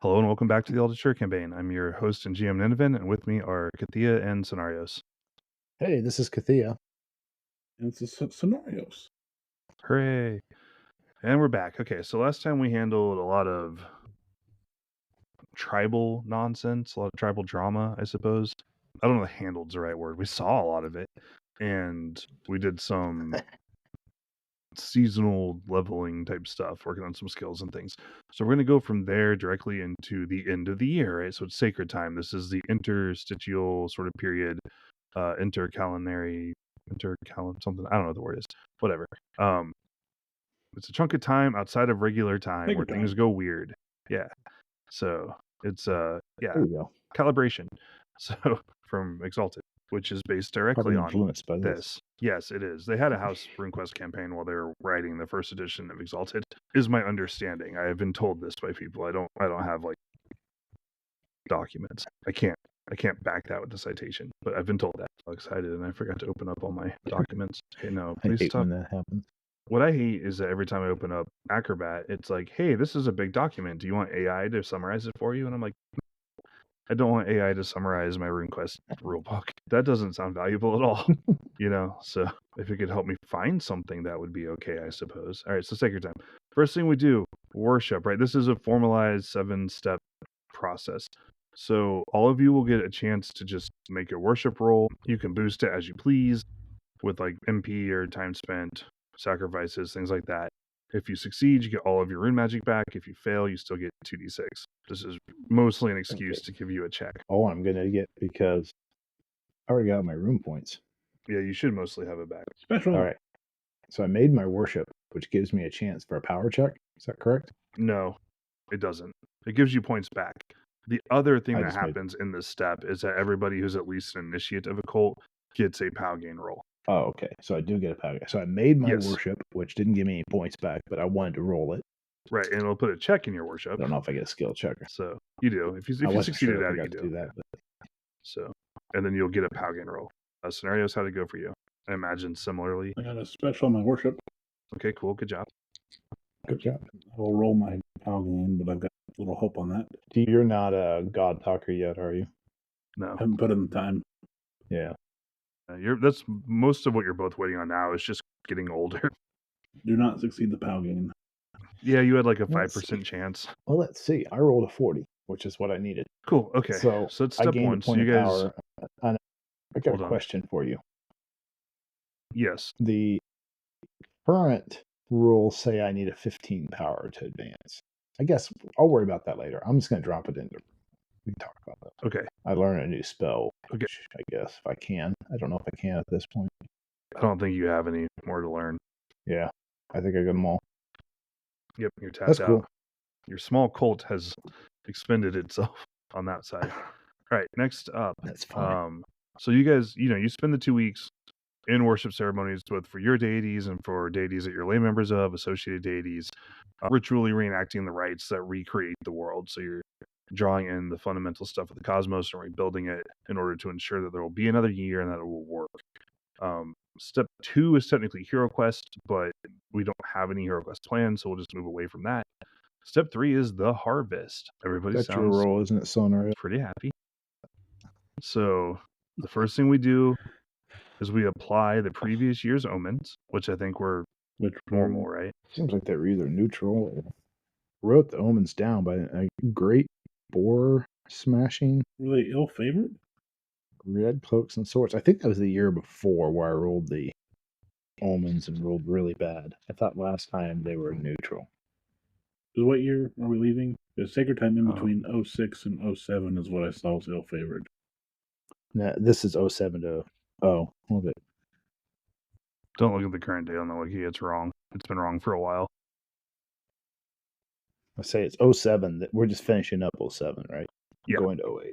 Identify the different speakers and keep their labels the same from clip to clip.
Speaker 1: Hello and welcome back to the Altature campaign. I'm your host and GM Nineveh, and with me are Kathea and Soinnarios.
Speaker 2: Hey, this is Kathea.
Speaker 3: And it's Soinnarios.
Speaker 1: Hooray! And we're back. Okay, so last time we handled a lot of tribal nonsense, a lot of tribal drama, I suppose. I don't know if handled's the right word. We saw a lot of it, and we did some seasonal leveling type stuff, working on some skills and things. So we're going to go from there directly into the end of the year, right? So it's sacred time. This is the interstitial sort of period, intercalendary, something. I don't know what the word is. Whatever. It's a chunk of time outside of regular time where things go weird. Yeah. So it's
Speaker 2: There you go.
Speaker 1: calibration. So from Exalted, which is based directly on
Speaker 2: influenced by this.
Speaker 1: Yes, it is. They had a House RuneQuest campaign while they were writing the first edition of Exalted, is my understanding. I have been told this by people. I don't have like documents. I can't back that with the citation, but I've been told that. I'm excited, and I forgot to open up all my documents. Okay, no,
Speaker 2: I
Speaker 1: please
Speaker 2: hate
Speaker 1: stop.
Speaker 2: when that happens.
Speaker 1: What I hate is that every time I open up Acrobat, it's like, hey, this is a big document. Do you want AI to summarize it for you? And I'm like, I don't want AI to summarize my RuneQuest rulebook. That doesn't sound valuable at all, So if it could help me find something, that would be okay, I suppose. All right, so sacred time. First thing we do, worship, right? This is a formalized 7-step process. So all of you will get a chance to just make a worship roll. You can boost it as you please with like MP or time spent, sacrifices, things like that. If you succeed, you get all of your rune magic back. If you fail, you still get 2d6. This is mostly an excuse to give you a check.
Speaker 2: Oh, I'm going to get because I already got my rune points.
Speaker 1: Yeah, you should mostly have it back.
Speaker 3: Special.
Speaker 2: All right. So I made my worship, which gives me a chance for a power check. Is that correct?
Speaker 1: No, it doesn't. It gives you points back. The other thing that happens in this step is that everybody who's at least an initiate of a cult gets a POW gain roll.
Speaker 2: Oh, okay. So I do get a power. So I made my worship, which didn't give me any points back, but I wanted to roll it.
Speaker 1: Right, and it'll put a check in your worship.
Speaker 2: I don't know if I get a skill checker.
Speaker 1: So you do. If you succeeded at it, you do that. But... So, and then you'll get a POW gain roll. Scenarios, how'd it go for you? I imagine similarly.
Speaker 3: I got a special on my worship.
Speaker 1: Okay, cool. Good job.
Speaker 3: Good job. I'll roll my POW gain, but I've got a little hope on that.
Speaker 2: You're not a god talker yet, are you?
Speaker 1: No.
Speaker 3: I haven't put in the time.
Speaker 2: Yeah.
Speaker 1: That's most of what you're both waiting on now is just getting older.
Speaker 3: Do not succeed the POW gain.
Speaker 1: Yeah, you had like a 5% chance.
Speaker 2: Well, let's see. I rolled a 40, which is what I needed.
Speaker 1: Cool. Okay. So it's step one. So you guys.
Speaker 2: I got a question for you.
Speaker 1: Yes.
Speaker 2: The current rules say I need a 15 power to advance. I guess I'll worry about that later. I'm just going to drop it in there. We can talk about that.
Speaker 1: Okay.
Speaker 2: I learned a new spell. Okay. I guess if I can. I don't know if I can at this point.
Speaker 1: I don't think you have any more to learn.
Speaker 2: Yeah. I think I got them all.
Speaker 1: Yep. You're tapped
Speaker 2: That's
Speaker 1: out.
Speaker 2: Cool.
Speaker 1: Your small cult has expended itself on that side. All right. Next up.
Speaker 2: That's fine.
Speaker 1: So you guys, you spend the 2 weeks in worship ceremonies, both for your deities and for deities that you're lay members of, associated deities, ritually reenacting the rites that recreate the world. So you're drawing in the fundamental stuff of the cosmos and rebuilding it in order to ensure that there will be another year and that it will work. Step 2 is technically Hero Quest, but we don't have any Hero Quest plans, so we'll just move away from that. Step 3 is the harvest. Everybody sounds
Speaker 2: your role, isn't it, Soinnarios?
Speaker 1: Pretty happy. So the first thing we do is we apply the previous year's omens, which I think were normal, right?
Speaker 2: Seems like they were either neutral or wrote the omens down by a great boar smashing.
Speaker 3: Were they ill-favored?
Speaker 2: Red cloaks and swords. I think that was the year before where I rolled the omens and rolled really bad. I thought last time they were neutral.
Speaker 3: So what year are we leaving? The sacred time in between 06 and 07 is what I saw was ill-favored.
Speaker 2: No, this is 07 to... Oh, okay.
Speaker 1: Don't look at the current date on the wiki. It's wrong. It's been wrong for a while.
Speaker 2: I say it's 07. We're just finishing up 07, right?
Speaker 1: Yeah.
Speaker 2: Going to 08.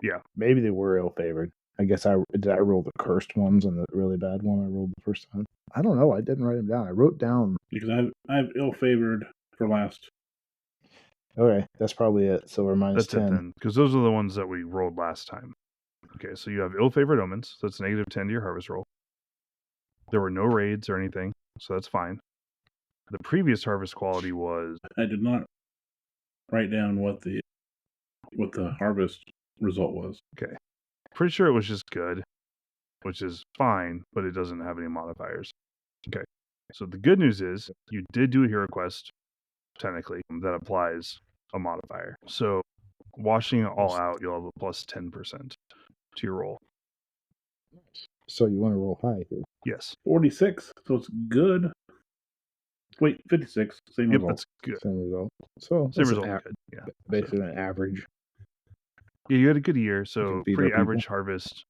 Speaker 1: Yeah.
Speaker 2: Maybe they were ill-favored. I guess I roll the cursed ones and the really bad one I rolled the first time? I don't know. I didn't write them down. I wrote down...
Speaker 3: Because I have ill-favored for last.
Speaker 2: Okay, that's probably it. So we're minus 10.
Speaker 1: That's it then, because those are the ones that we rolled last time. Okay, so you have ill-favored omens, so it's negative 10 to your harvest roll. There were no raids or anything, so that's fine. The previous harvest quality was...
Speaker 3: I did not write down what the what the harvest result was.
Speaker 1: Pretty sure it was just good, which is fine, but it doesn't have any modifiers. Okay. So the good news is you did do a hero quest, technically, that applies a modifier. So washing it all out, you'll have a plus 10% to your roll.
Speaker 2: So you want to roll high here.
Speaker 1: Yes.
Speaker 3: 46, so it's good. Wait, 56, same
Speaker 1: Yep,
Speaker 3: result.
Speaker 1: that's good.
Speaker 2: Same result. So
Speaker 1: Same
Speaker 2: that's
Speaker 1: result. Good. Yeah.
Speaker 2: basically an average.
Speaker 1: Yeah, you had a good year, so
Speaker 2: beat
Speaker 1: pretty
Speaker 2: our people.
Speaker 1: average harvest.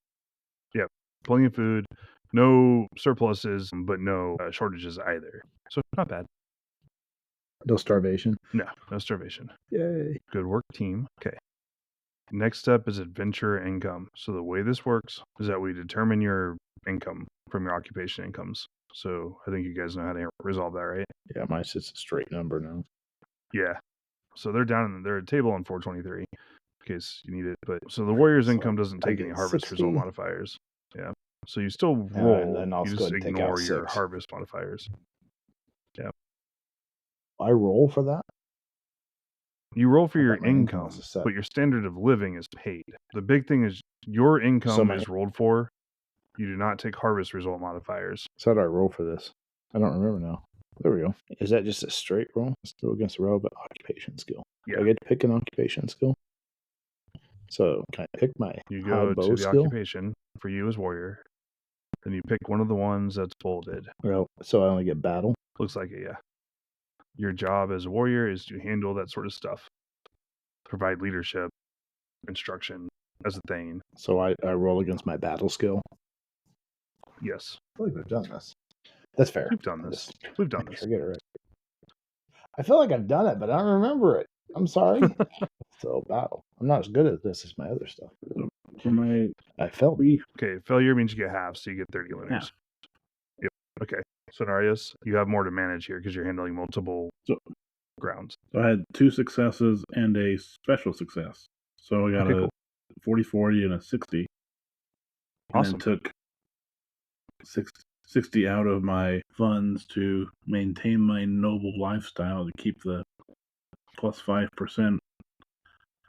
Speaker 1: Yeah, plenty of food, no surpluses, but no shortages either. So not bad.
Speaker 2: No starvation.
Speaker 1: No starvation.
Speaker 2: Yay.
Speaker 1: Good work, team. Okay. Next step is adventure income. So the way this works is that we determine your income from your occupation incomes. So I think you guys know how to resolve that, right?
Speaker 2: Yeah, mine's just a straight number now.
Speaker 1: Yeah. So they're down in their table on 423 in case you need it. But so the warrior's
Speaker 2: So
Speaker 1: income doesn't
Speaker 2: I
Speaker 1: take any
Speaker 2: get
Speaker 1: harvest
Speaker 2: 60.
Speaker 1: result modifiers. Yeah. So you still
Speaker 2: And
Speaker 1: roll,
Speaker 2: then I'll
Speaker 1: you
Speaker 2: go
Speaker 1: just
Speaker 2: ahead and take out
Speaker 1: ignore your
Speaker 2: 6.
Speaker 1: harvest modifiers.
Speaker 2: I roll for that?
Speaker 1: You roll for
Speaker 2: I
Speaker 1: your
Speaker 2: thought my income
Speaker 1: income,
Speaker 2: was a set.
Speaker 1: but your standard of living is paid. The big thing is your income
Speaker 2: my-
Speaker 1: is rolled for. You do not take harvest result modifiers.
Speaker 2: So how do I roll for this? I don't remember now. There we go. Is that just a straight roll? Still against a relevant occupation skill.
Speaker 1: Yeah.
Speaker 2: Do I get to pick an occupation skill? So can I pick my
Speaker 1: You
Speaker 2: high
Speaker 1: go
Speaker 2: bow
Speaker 1: to the
Speaker 2: skill?
Speaker 1: occupation for you as warrior. Then you pick one of the ones that's bolded.
Speaker 2: Well, so I only get battle.
Speaker 1: Looks like it, yeah. Your job as a warrior is to handle that sort of stuff. Provide leadership, instruction as a thing.
Speaker 2: So I roll against my battle skill.
Speaker 1: Yes.
Speaker 2: I feel like we've done this. That's fair.
Speaker 1: We've done this. We've done this.
Speaker 2: I get it right. I feel like I've done it, but I don't remember it. I'm sorry. So battle. I'm not as good at this as my other stuff.
Speaker 3: For my
Speaker 2: I felt
Speaker 1: Okay, failure means you get half, so you get 30 lunars. Yep. Okay. Soinnarios, you have more to manage here because you're handling multiple grounds.
Speaker 3: So I had 2 successes and a special success. So I got
Speaker 1: Okay,
Speaker 3: a
Speaker 1: cool.
Speaker 3: 40, 40, and a 60. And
Speaker 1: Awesome.
Speaker 3: then took 60 out of my funds to maintain my noble lifestyle to keep the plus 5%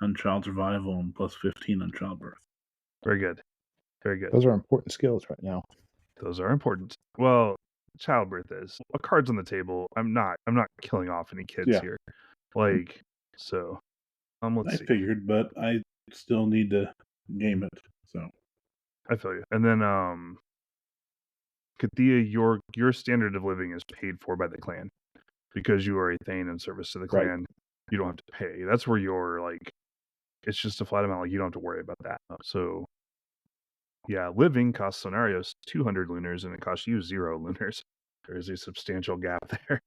Speaker 3: on child survival and plus 15 on childbirth.
Speaker 1: Very good. Very good.
Speaker 2: those are important skills right now.
Speaker 1: Those are important. Well, childbirth is. A card's on the table. I'm not killing off any kids
Speaker 3: Yeah.
Speaker 1: here. Like, so let's
Speaker 3: I
Speaker 1: see.
Speaker 3: figured, but I still need to game it. So
Speaker 1: I feel you. And then Kathea, your standard of living is paid for by the clan. Because you are a Thane in service to the
Speaker 2: Right.
Speaker 1: clan, you don't have to pay. That's where you're like, it's just a flat amount, like you don't have to worry about that. So yeah, living costs Soinnarios 200 lunars and it costs you 0 lunars. There is a substantial gap there.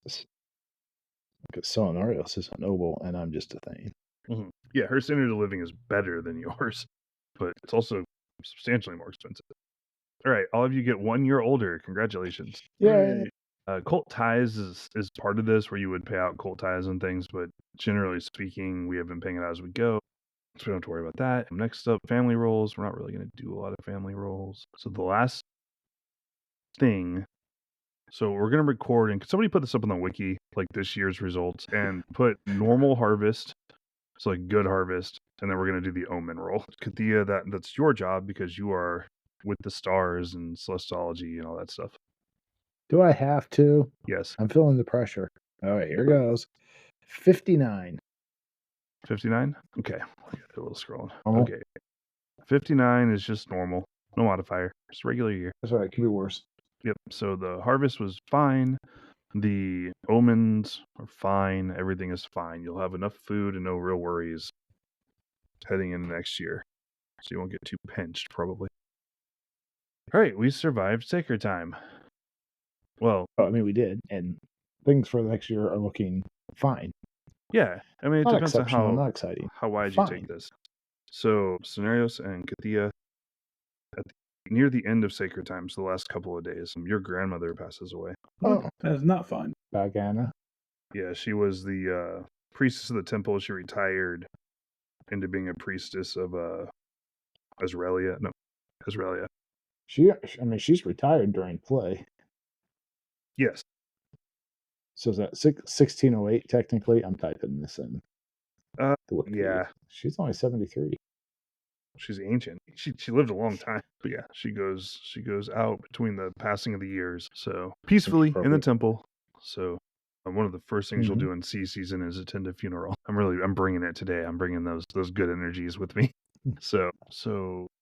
Speaker 2: Because Soinnarios is a noble and I'm just a thing.
Speaker 1: Mm-hmm. Yeah, her standard of living is better than yours, but it's also substantially more expensive. All right, all of you get 1 year older. Congratulations.
Speaker 2: Yay.
Speaker 1: Cult ties is part of this where you would pay out cult ties and things, but generally speaking, we have been paying it out as we go. So we don't have to worry about that. Next up, family roles. We're not really going to do a lot of family roles. So the last thing, so we're going to record, and could somebody put this up on the wiki, like this year's results, and put normal harvest, so like good harvest, and then we're going to do the omen roll. Kathea, that's your job because you are with the stars and celestology and all that stuff.
Speaker 2: Do I have to?
Speaker 1: Yes.
Speaker 2: I'm feeling the pressure. All right, here goes. 59.
Speaker 1: 59? Okay. I got a little scrolling.
Speaker 2: Normal.
Speaker 1: Okay. 59 is just normal. No modifier. Just regular year.
Speaker 2: That's all right. Could be worse.
Speaker 1: Yep. So the harvest was fine. The omens are fine. Everything is fine. You'll have enough food and no real worries heading into next year. So you won't get too pinched, probably. All right. We survived Sacred Time. Well,
Speaker 2: I mean, we did. And things for the next year are looking fine.
Speaker 1: yeah. I mean, it
Speaker 2: Not
Speaker 1: depends on
Speaker 2: exceptional, not exciting.
Speaker 1: how wide
Speaker 2: Fine.
Speaker 1: you take this. So Soinnarios and Kathea, near the end of Sacred Time, so the last couple of days, your grandmother passes away.
Speaker 2: Oh,
Speaker 3: that is not fine.
Speaker 2: Bagana.
Speaker 1: Yeah, she was the priestess of the temple. She retired into being a priestess of Azraelia. No, Azraelia.
Speaker 2: She's retired during play.
Speaker 1: Yes.
Speaker 2: So is that 1608 technically? I'm typing this in.
Speaker 1: Yeah.
Speaker 2: She's only 73.
Speaker 1: She's ancient. She lived a long time. But yeah, she goes out between the passing of the years. So peacefully in the
Speaker 2: appropriate.
Speaker 1: temple. So one of the first things you'll
Speaker 2: Mhm.
Speaker 1: do in sea season is attend a funeral. I'm bringing it today. I'm bringing those good energies with me. So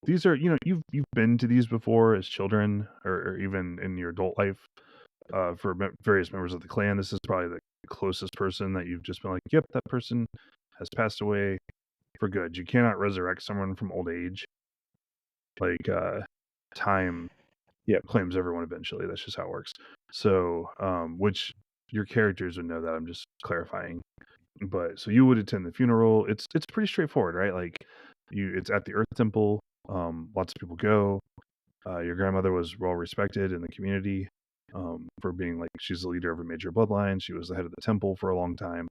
Speaker 1: these are, you've been to these before as children or even in your adult life. For various members of the clan, this is probably the closest person that you've just been like, yep, that person has passed away for good. You cannot resurrect someone from old age. Like time
Speaker 2: Yep.
Speaker 1: claims everyone eventually. That's just how it works. So which your characters would know that. I'm just clarifying. But so you would attend the funeral. It's pretty straightforward, right? Like it's at the Earth Temple. Lots of people go. Your grandmother was well respected in the community for being like, she's the leader of a major bloodline. She was the head of the temple for a long time.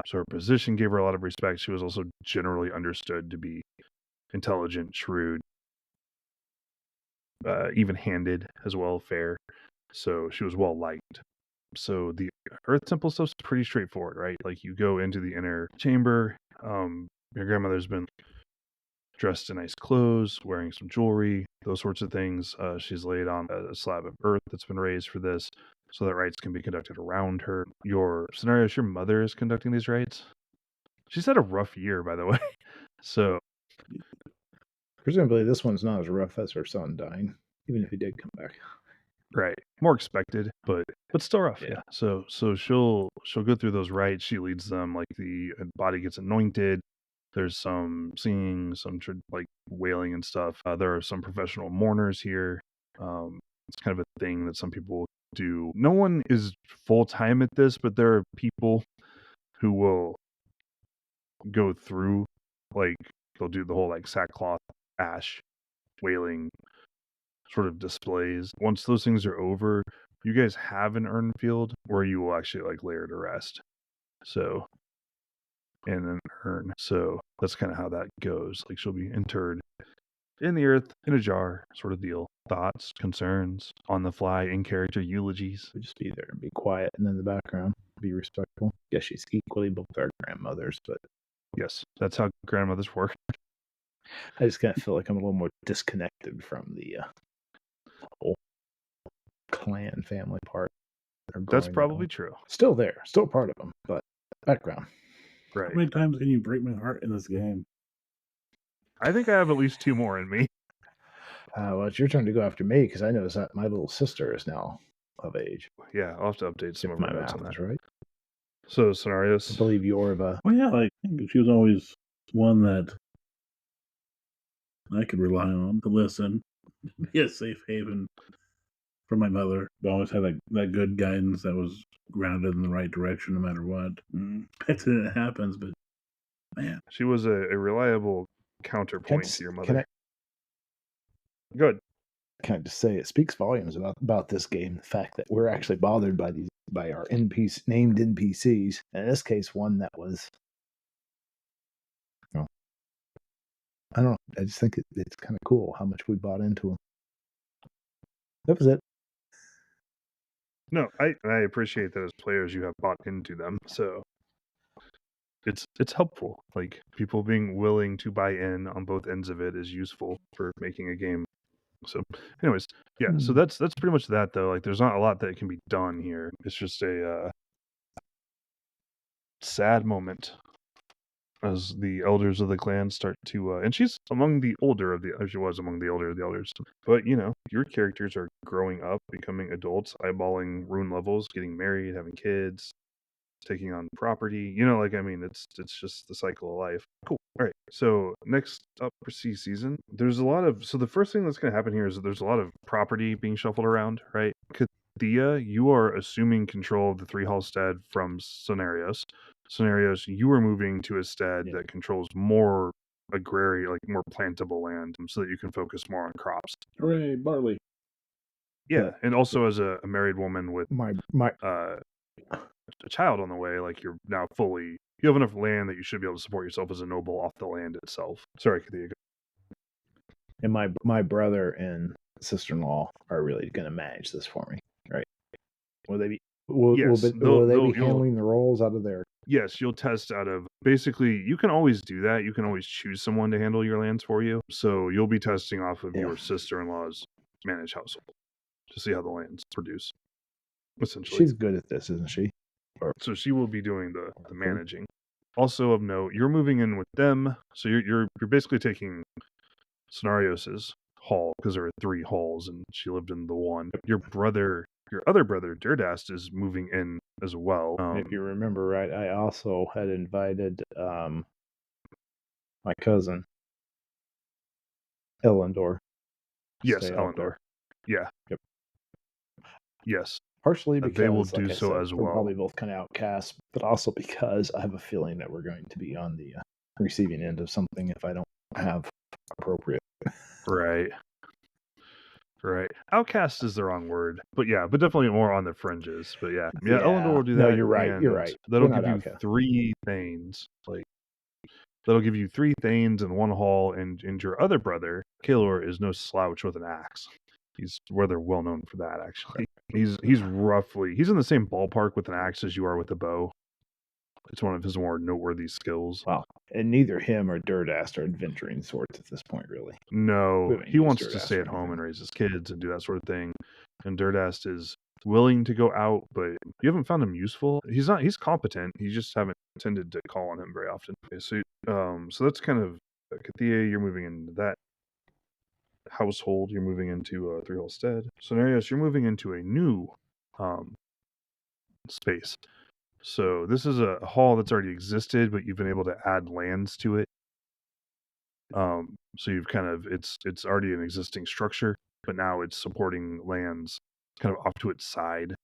Speaker 1: So her position gave her a lot of respect. She was also generally understood to be intelligent, shrewd, even-handed as well, fair. So she was well liked. So the Earth Temple stuff's pretty straightforward, right? Like you go into the inner chamber. Your grandmother's been dressed in nice clothes, wearing some jewelry, those sorts of things. She's laid on a slab of earth that's been raised for this, so that rites can be conducted around her. Your Soinnarios, your mother is conducting these rites. She's had a rough year, by the way. So
Speaker 2: Presumably, this one's not as rough as her son dying, even if he did come back.
Speaker 1: right, more expected, but still rough.
Speaker 2: Yeah.
Speaker 1: Yeah. So she'll go through those rites. She leads them. Like the body gets anointed. There's some singing, some like wailing and stuff. There are some professional mourners here. It's kind of a thing that some people do. No one is full time at this, but there are people who will go through, like they'll do the whole like sackcloth, ash, wailing sort of displays. Once those things are over, you guys have an urn field where you will actually like lay her to rest. So, and an urn. So that's kind of how that goes. Like she'll be interred in the earth in a jar, sort of deal. Thoughts, concerns, on the fly, in character eulogies.
Speaker 2: We'd just be there and be quiet, and in the background, be respectful. Guess she's equally both our grandmothers, but
Speaker 1: Yes, that's how grandmothers work.
Speaker 2: I just kind of feel like I'm a little more disconnected from the whole clan family part.
Speaker 1: That's probably true.
Speaker 2: Still there, still part of them, but background.
Speaker 1: Right.
Speaker 3: How many times can you break my heart in this game?
Speaker 1: I think I have at least 2 more in me.
Speaker 2: Well, it's your turn to go after me because I noticed that my little sister is now of age.
Speaker 1: Yeah, I'll have to update some
Speaker 2: If
Speaker 1: of
Speaker 2: my
Speaker 1: my notes on
Speaker 2: math
Speaker 1: that.
Speaker 2: is right.
Speaker 1: So
Speaker 2: I
Speaker 1: Soinnarios.
Speaker 2: believe you're of a.
Speaker 3: Well, yeah, like she was always one that I could rely on to listen, be a safe haven for my mother. I always had that good guidance that was grounded in the right direction no matter what. Accident happens, but man,
Speaker 1: She was a reliable counterpoint to your mother. Good.
Speaker 2: Can I just say it speaks volumes about this game? The fact that we're actually bothered by our named NPCs, and in this case, one that was. Well, I don't know. I just think it's kind of cool how much we bought into them. That was it.
Speaker 1: No, I appreciate that as players you have bought into them. So it's helpful. Like people being willing to buy in on both ends of it is useful for making a game. So anyways, yeah, so that's pretty much that though. Like there's not a lot that can be done here. It's just a sad moment as the elders of the clan start to and she's among the older of the she was among the older of the elders, but your characters are growing up, becoming adults, eyeballing rune levels, getting married, having kids, taking on property, like I mean it's just the cycle of life. Cool. All right, so next up for season, there's a lot of, so the first thing that's going to happen here is that there's a lot of property being shuffled around, right? Kathea, you are assuming control of the 3 Hallstead from Soinnarios. Soinnarios, you are moving to a stead that controls more agrarian, like more plantable land, so that you can focus more on crops.
Speaker 3: hooray, barley!
Speaker 1: Yeah, and also as a married woman with
Speaker 2: My
Speaker 1: a child on the way, like you're now fully, you have enough land that you should be able to support yourself as a noble off the land itself. Sorry, Kathea.
Speaker 2: and my brother and sister-in-law are really going to manage this for me, right? Will Will they be
Speaker 1: you'll
Speaker 2: handling the rolls out of their?
Speaker 1: yes, you'll test out of basically. You can always do that. You can always choose someone to handle your lands for you. So you'll be testing off of
Speaker 2: Yeah.
Speaker 1: your sister-in-law's managed household to see how the lands produce. Essentially,
Speaker 2: She's good at this, isn't she?
Speaker 1: so she will be doing the managing. Also of note, you're moving in with them, so you're basically taking Soinnarios' hall because there are 3 halls and she lived in the one. Your other brother, Durdast, is moving in as well.
Speaker 2: If you remember right, I also had invited my cousin Ellendor.
Speaker 1: Yes,
Speaker 2: stay out
Speaker 1: Elendor.
Speaker 2: there.
Speaker 1: Yeah.
Speaker 2: Yep.
Speaker 1: Yes.
Speaker 2: Partially because
Speaker 1: They will
Speaker 2: like
Speaker 1: do
Speaker 2: I
Speaker 1: so
Speaker 2: said,
Speaker 1: as
Speaker 2: we're
Speaker 1: well.
Speaker 2: probably both kind of outcasts, but also because I have a feeling that we're going to be on the receiving end of something if I don't have appropriate.
Speaker 1: Right. Right. Outcast is the wrong word, but definitely more on the fringes. But yeah, Elendor will do that.
Speaker 2: No, you're right.
Speaker 1: And
Speaker 2: You're right.
Speaker 1: that'll
Speaker 2: We're
Speaker 1: give
Speaker 2: not
Speaker 1: you
Speaker 2: outcast.
Speaker 1: 3 Thanes. Like that'll give you 3 Thanes in 1 hall, and your other brother, Kaelor, is no slouch with an axe. He's rather well known for that, actually. He's in the same ballpark with an axe as you are with a bow. It's one of his more noteworthy skills.
Speaker 2: Wow. And neither him or Durdast are adventuring sorts at this point, really.
Speaker 1: No, he wants to
Speaker 2: Durdast
Speaker 1: stay
Speaker 2: or
Speaker 1: at home
Speaker 2: anything.
Speaker 1: and raise his kids and do that sort of thing. And Durdast is willing to go out, but you haven't found him useful. He's competent. You just haven't tended to call on him very often. Okay, so that's kind of Kathea, you're moving into that household. You're moving into 3 Hallstead. Soinnarios, you're moving into a new space. So this is a hall that's already existed, but you've been able to add lands to it. So you've kind of it's already an existing structure, but now it's supporting lands kind of off to its side.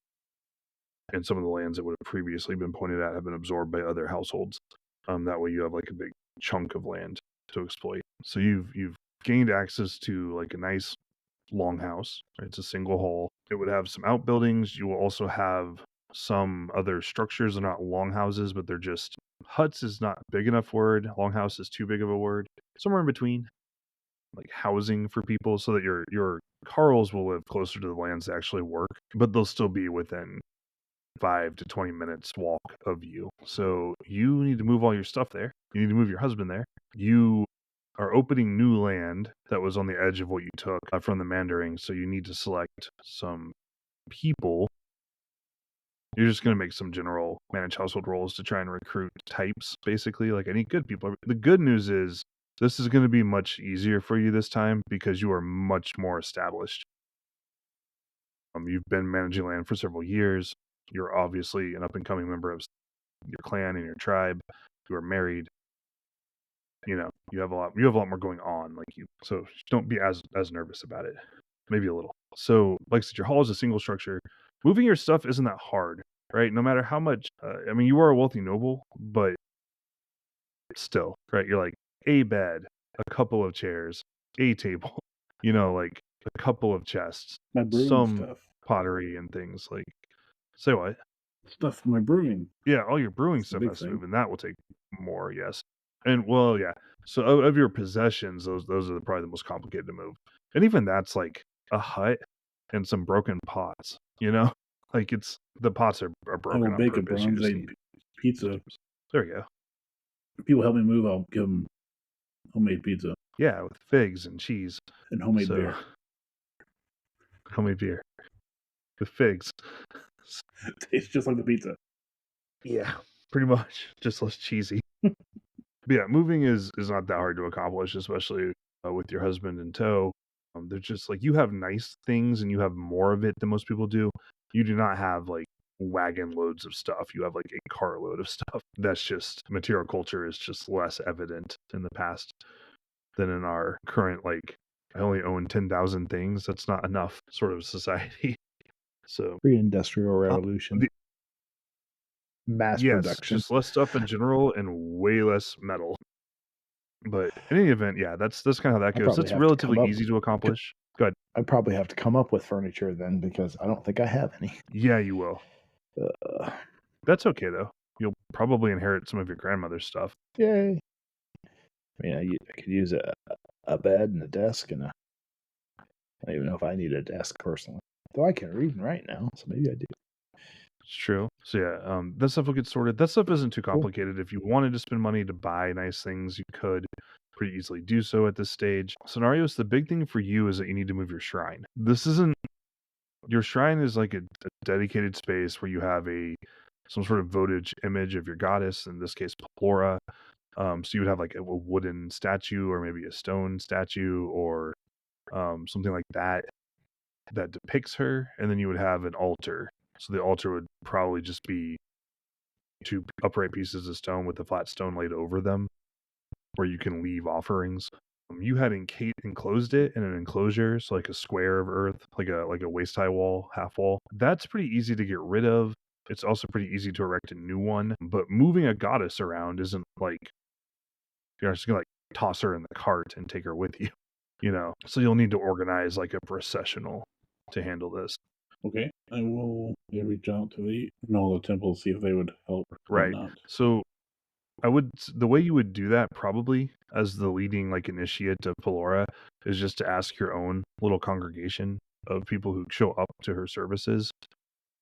Speaker 1: And some of the lands that would have previously been pointed at have been absorbed by other households. That way you have like a big chunk of land to exploit. So you've gained access to like a nice longhouse. Right? It's a single hall. It would have some outbuildings. You will also have some other structures. They're not longhouses, but they're just huts is not a big enough word. Longhouse is too big of a word. Somewhere in between, like housing for people, so that your Carls will live closer to the lands that actually work, but they'll still be within 5 to 20 minutes walk of you. So you need to move all your stuff there. You need to move your husband there. You are opening new land that was on the edge of what you took from the Mandarin, so you need to select some people. You're just going to make some general manage household roles to try and recruit types, basically. Like, any good people. The good news is this is going to be much easier for you this time because you are much more established. You've been managing land for several years. You're obviously an up-and-coming member of your clan and your tribe. You are married. You know, you have a lot more going on. So don't be as nervous about it. Maybe a little. So, like I said, your hall is a single structure. Moving your stuff isn't that hard, right? No matter how much. You are a wealthy noble, but still, right? You're like a bed, a couple of chairs, a table. Like a couple of chests,
Speaker 3: My brewing
Speaker 1: some
Speaker 3: stuff.
Speaker 1: pottery and things. Like, say what?
Speaker 3: Stuff for my brewing.
Speaker 1: Yeah, all your brewing
Speaker 3: That's a
Speaker 1: stuff
Speaker 3: big
Speaker 1: has to
Speaker 3: thing.
Speaker 1: move, and that will take more. Yes, and well, yeah. So of your possessions, those are probably the most complicated to move, and even that's like a hut and some broken pots. Like the pots are
Speaker 3: I
Speaker 1: broken
Speaker 3: will
Speaker 1: on
Speaker 3: bake a
Speaker 1: purpose. You
Speaker 3: bronze
Speaker 1: just
Speaker 3: egg
Speaker 1: need
Speaker 3: pizza.
Speaker 1: There you go.
Speaker 3: If people help me move, I'll give them homemade pizza
Speaker 1: Yeah, with figs and cheese.
Speaker 3: and homemade
Speaker 1: So,
Speaker 3: beer.
Speaker 1: Homemade beer with figs.
Speaker 3: Tastes just like the pizza.
Speaker 1: Yeah, pretty much, just less cheesy. But yeah, moving is not that hard to accomplish, especially with your husband in tow. They're just like, you have nice things and you have more of it than most people do. You do not have like wagon loads of stuff. You have like a carload of stuff. That's just material culture is just less evident in the past than in our current, like, I only own 10,000 things. That's not enough sort of society. So
Speaker 2: Pre-industrial revolution. Mass production.
Speaker 1: just less stuff in general and way less metal. But in any event, yeah, that's kind of how that goes. It's relatively easy to accomplish. Go ahead.
Speaker 2: I probably have to come up with furniture then because I don't think I have any.
Speaker 1: Yeah, you will. That's okay though. You'll probably inherit some of your grandmother's stuff.
Speaker 2: Yay! I could use a bed and a desk and I don't even know if I need a desk personally. Though I can read and write now, so maybe I do.
Speaker 1: It's true. So yeah, that stuff will get sorted. That stuff isn't too
Speaker 2: Cool.
Speaker 1: complicated. If you wanted to spend money to buy nice things, you could pretty easily do so at this stage. Soinnarios, the big thing for you is that you need to move your shrine. This isn't your shrine is like a dedicated space where you have some sort of votive image of your goddess, in this case Pelora. So you would have like a wooden statue or maybe a stone statue or something like that depicts her, and then you would have an altar. So the altar would probably just be two upright pieces of stone with a flat stone laid over them, where you can leave offerings. You had enclosed it in an enclosure, so like a square of earth, like a waist high wall, half wall. That's pretty easy to get rid of. It's also pretty easy to erect a new one. But moving a goddess around isn't like you're just gonna like toss her in the cart and take her with you, you know. So you'll need to organize like a processional to handle this.
Speaker 3: Okay, I will reach out to the Nola Temple, see if they would help or
Speaker 1: Right.
Speaker 3: not.
Speaker 1: So the way you would do that probably as the leading like initiate of Pelora is just to ask your own little congregation of people who show up to her services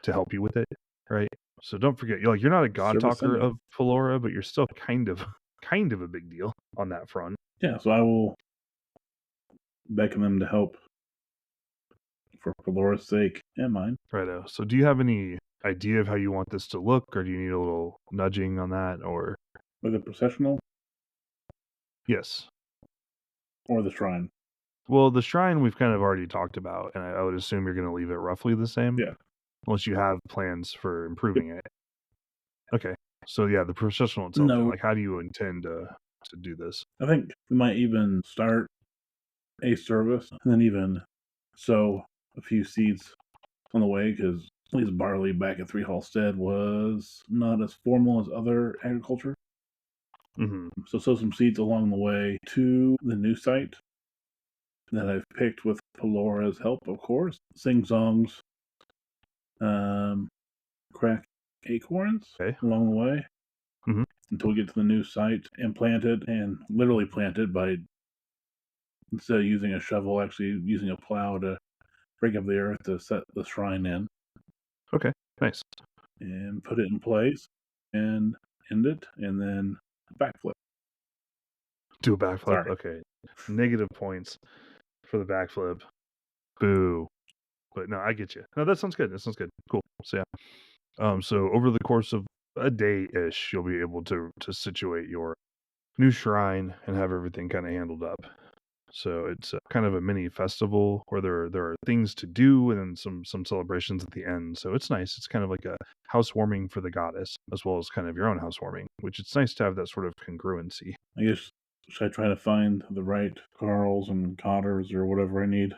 Speaker 1: to help you with it, right? So don't forget, you're not a god
Speaker 3: Service
Speaker 1: talker
Speaker 3: Sunday.
Speaker 1: of Pelora, but you're still kind of a big deal on that front.
Speaker 3: Yeah, so I will beckon them to help for Pelora's sake and mine.
Speaker 1: Righto. So do you have any idea of how you want this to look, or do you need a little nudging on that, or
Speaker 3: With the processional
Speaker 1: yes?
Speaker 3: or the shrine.
Speaker 1: Well, the shrine we've kind of already talked about, and I would assume you're going to leave it roughly the same.
Speaker 3: Yeah.
Speaker 1: Unless you have plans for improving it. Okay. So yeah, the processional itself.
Speaker 3: No.
Speaker 1: Like, how do you intend to do this?
Speaker 3: I think we might even start a service and then even sow a few seeds on the way, because at least barley back at Three Hallstead was not as formal as other agriculture.
Speaker 1: Mm-hmm.
Speaker 3: So sow some seeds along the way to the new site that I've picked with Pelora's help, of course. Sing songs, crack acorns along the way until we get to the new site and plant it, and literally plant it by, instead of using a shovel, actually using a plow to break up the earth to set the shrine in.
Speaker 1: Okay, nice.
Speaker 3: And put it in place and end it, and then backflip.
Speaker 1: Do a backflip?
Speaker 3: Sorry.
Speaker 1: Okay. Negative points for the backflip. Boo. But no, I get you. No, that sounds good. That sounds good. Cool. So yeah. So over the course of a day-ish, you'll be able to situate your new shrine and have everything kind of handled up. So it's kind of a mini festival where there are things to do and then some celebrations at the end. So it's nice. It's kind of like a housewarming for the goddess, as well as kind of your own housewarming, which it's nice to have that sort of congruency.
Speaker 3: I guess, should I try to find the right Carls and Cotters or whatever I need?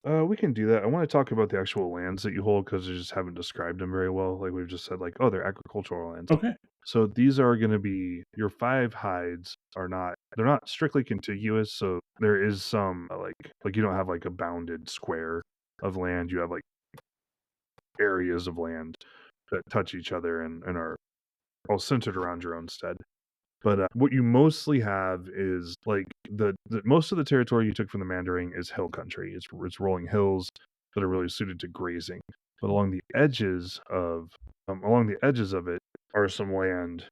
Speaker 1: We can do that. I want to talk about the actual lands that you hold because I just haven't described them very well. Like we've just said, like, oh, they're agricultural lands.
Speaker 3: Okay.
Speaker 1: So these are going to be your 5 hides they're not strictly contiguous. So there is some like you don't have like a bounded square of land. You have like areas of land that touch each other and are all centered around your own stead. But what you mostly have is like the most of the territory you took from the Mandarin is hill country. It's rolling hills that are really suited to grazing. But along the edges of it are some land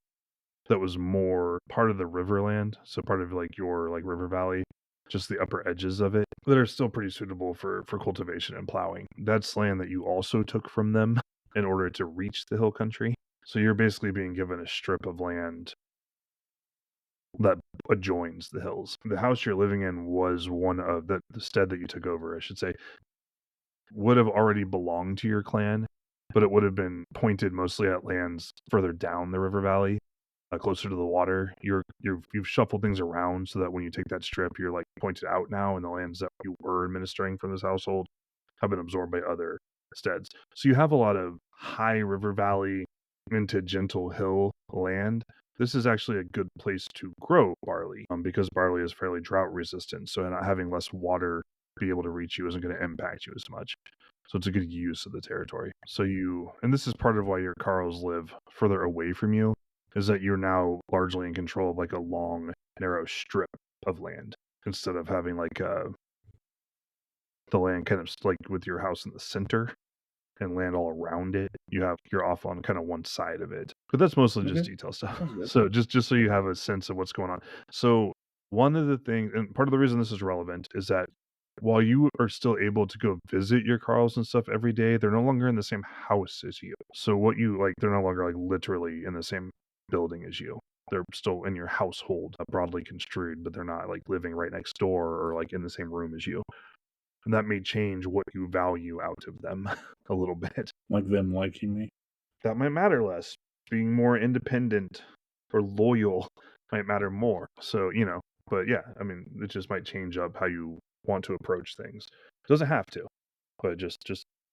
Speaker 1: that was more part of the riverland, so part of like your like river valley, just the upper edges of it that are still pretty suitable for cultivation and plowing. That's land that you also took from them in order to reach the hill country. So you're basically being given a strip of land that adjoins the hills. The house you're living in was one of the stead that you took over, I should say, would have already belonged to your clan, but it would have been pointed mostly at lands further down the river valley, closer to the water. You've shuffled things around so that when you take that strip, you're like pointed out now, and the lands that you were administering from this household have been absorbed by other steads. So you have a lot of high river valley into gentle hill land. This is actually a good place to grow barley because barley is fairly drought resistant. So not having less water be able to reach you isn't going to impact you as much. So it's a good use of the territory. So and this is part of why your Carls live further away from you, is that you're now largely in control of like a long, narrow strip of land instead of having like the land kind of like with your house in the center. and land all around it. You're off on kind of one side of it, but that's mostly just
Speaker 3: Okay.
Speaker 1: detail stuff.
Speaker 3: Sounds good.
Speaker 1: So just so you have a sense of what's going on. So one of the things, and part of the reason this is relevant, is that while you are still able to go visit your Carls and stuff every day, they're no longer in the same house as you. So what you like, they're no longer like literally in the same building as you. They're still in your household, broadly construed, but they're not like living right next door or like in the same room as you. And that may change what you value out of them a little bit.
Speaker 3: Like them liking me.
Speaker 1: That might matter less. Being more independent or loyal might matter more. So, but yeah, I mean, it just might change up how you want to approach things. It doesn't have to, but just,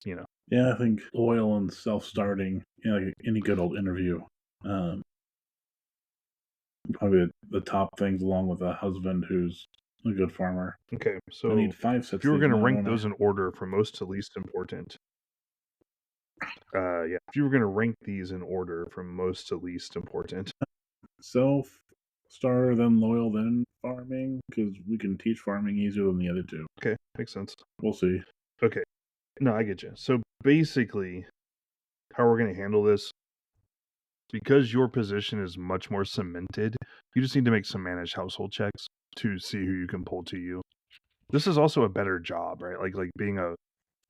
Speaker 3: Yeah, I think loyal and self-starting, like any good old interview, probably the top things, along with a husband who's a good farmer.
Speaker 1: okay. So
Speaker 3: I need 5 sets.
Speaker 1: if you were going to rank
Speaker 3: don't I?
Speaker 1: those in order from most to least important, yeah, if you were going to rank these in order from most to least important,
Speaker 3: Self-starter, then loyal, then farming, because we can teach farming easier than the other two.
Speaker 1: okay, makes sense.
Speaker 3: We'll see.
Speaker 1: Okay, no, I get you. So basically, how we're going to handle this, because your position is much more cemented, you just need to make some managed household checks to see who you can pull to you. This is also a better job, right? Like being a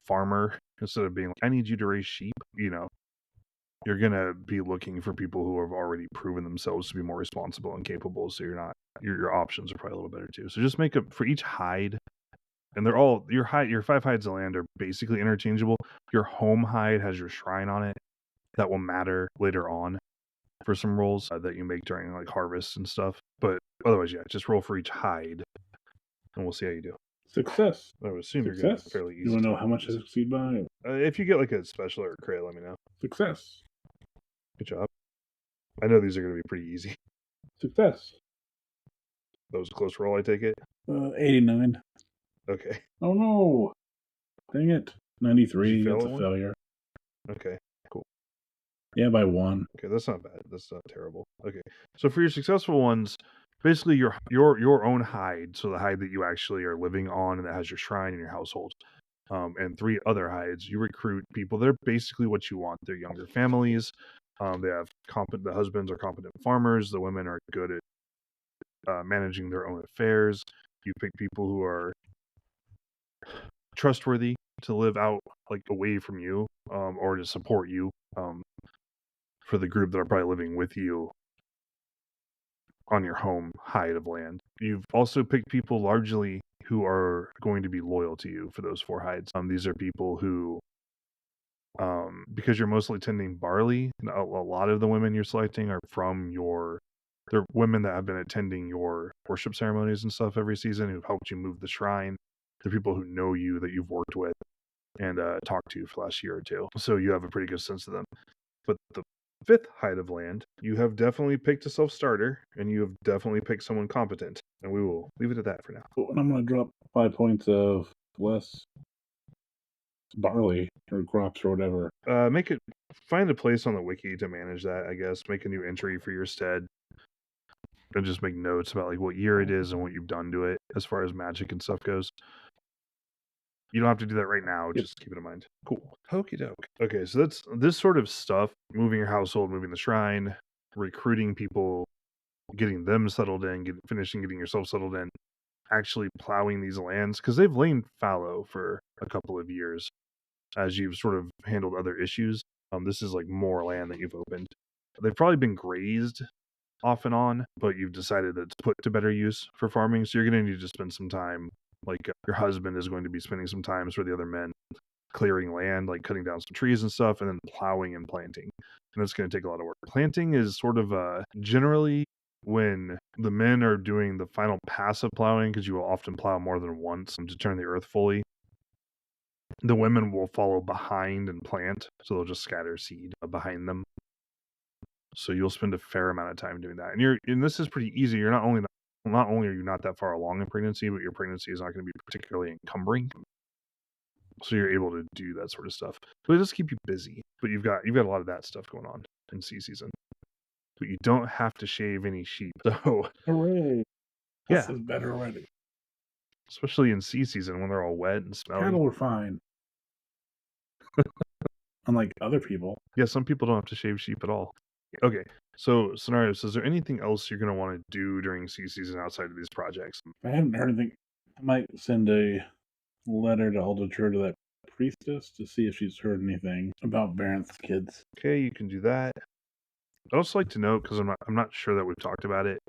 Speaker 1: farmer instead of being like, I need you to raise sheep, you're going to be looking for people who have already proven themselves to be more responsible and capable. So your options are probably a little better too. So just make for each hide, and they're all your 5 hides of land are basically interchangeable. Your home hide has your shrine on it. That will matter later on for some rolls that you make during like harvest and stuff. But otherwise, yeah, just roll for each hide, and we'll see how you do.
Speaker 3: Success.
Speaker 1: I would assume you're
Speaker 3: Success.
Speaker 1: getting fairly easy.
Speaker 3: You want to know how much I succeed by?
Speaker 1: If you get like a special or a crit, let me know.
Speaker 3: Success.
Speaker 1: Good job. I know these are going to be pretty easy.
Speaker 3: Success.
Speaker 1: That was a close roll, I take it?
Speaker 3: 89.
Speaker 1: Okay.
Speaker 3: Oh no! Dang it. 93.
Speaker 1: fail
Speaker 3: That's
Speaker 1: at
Speaker 3: a
Speaker 1: one?
Speaker 3: failure.
Speaker 1: Okay. Cool.
Speaker 3: Yeah, by 1.
Speaker 1: Okay, that's not bad. That's not terrible. Okay. So for your successful ones, basically your own hide, so the hide that you actually are living on and that has your shrine in your household, and 3 other hides, you recruit people. They're basically what you want. They're younger families. They have the husbands are competent farmers. The women are good at managing their own affairs. You pick people who are trustworthy to live out like away from you, or to support you, for the group that are probably living with you on your home hide of land. You've also picked people largely who are going to be loyal to you for those 4 hides. These are people who, because you're mostly tending barley, a lot of the women you're selecting are they're women that have been attending your worship ceremonies and stuff every season, who've helped you move the shrine. They're people who know you, that you've worked with and talked to for the last year or 2. So you have a pretty good sense of them. But the 5th hide of land, you have definitely picked a self-starter, and you have definitely picked someone competent. And we will leave it at that for now.
Speaker 3: Cool. And I'm going to drop 5 points of less barley or crops or whatever.
Speaker 1: Find a place on the wiki to manage that, I guess. Make a new entry for your stead. And just make notes about like what year it is and what you've done to it as far as magic and stuff goes. You don't have to do that right now.
Speaker 3: Yep.
Speaker 1: Just keep it in mind. Cool. Okie doke. Okay, so that's this sort of stuff. Moving your household, moving the shrine, recruiting people, getting them settled in, getting yourself settled in, actually plowing these lands, because they've lain fallow for a couple of years as you've sort of handled other issues. This is like more land that you've opened. They've probably been grazed off and on, but you've decided that it's put to better use for farming. So you're going to need to spend some time, like your husband is going to be spending some time for the other men clearing land, like cutting down some trees and stuff, and then plowing and planting. And that's going to take a lot of work. Planting is sort of generally when the men are doing the final pass of plowing, because you will often plow more than once to turn the earth fully. The women will follow behind and plant, so they'll just scatter seed behind them. So you'll spend a fair amount of time doing that. And this is pretty easy. You're not only are you not that far along in pregnancy, but your pregnancy is not going to be particularly encumbering. So you're able to do that sort of stuff. But it does keep you busy. But you've got a lot of that stuff going on in sea season. But you don't have to shave any sheep. So
Speaker 3: hooray!
Speaker 1: Yeah.
Speaker 3: This is better already.
Speaker 1: Especially in sea season when they're all wet and smelly.
Speaker 3: Cattle are fine. unlike other people.
Speaker 1: Yeah, some people don't have to shave sheep at all. Okay, so Soinnarios, is there anything else you're going to want to do during sea season outside of these projects?
Speaker 3: If I haven't heard anything, I might send a letter to Aldertur to that priestess to see if she's heard anything about Baronth's kids.
Speaker 1: Okay, you can do that. I'd also like to note, because I'm not sure that we've talked about it,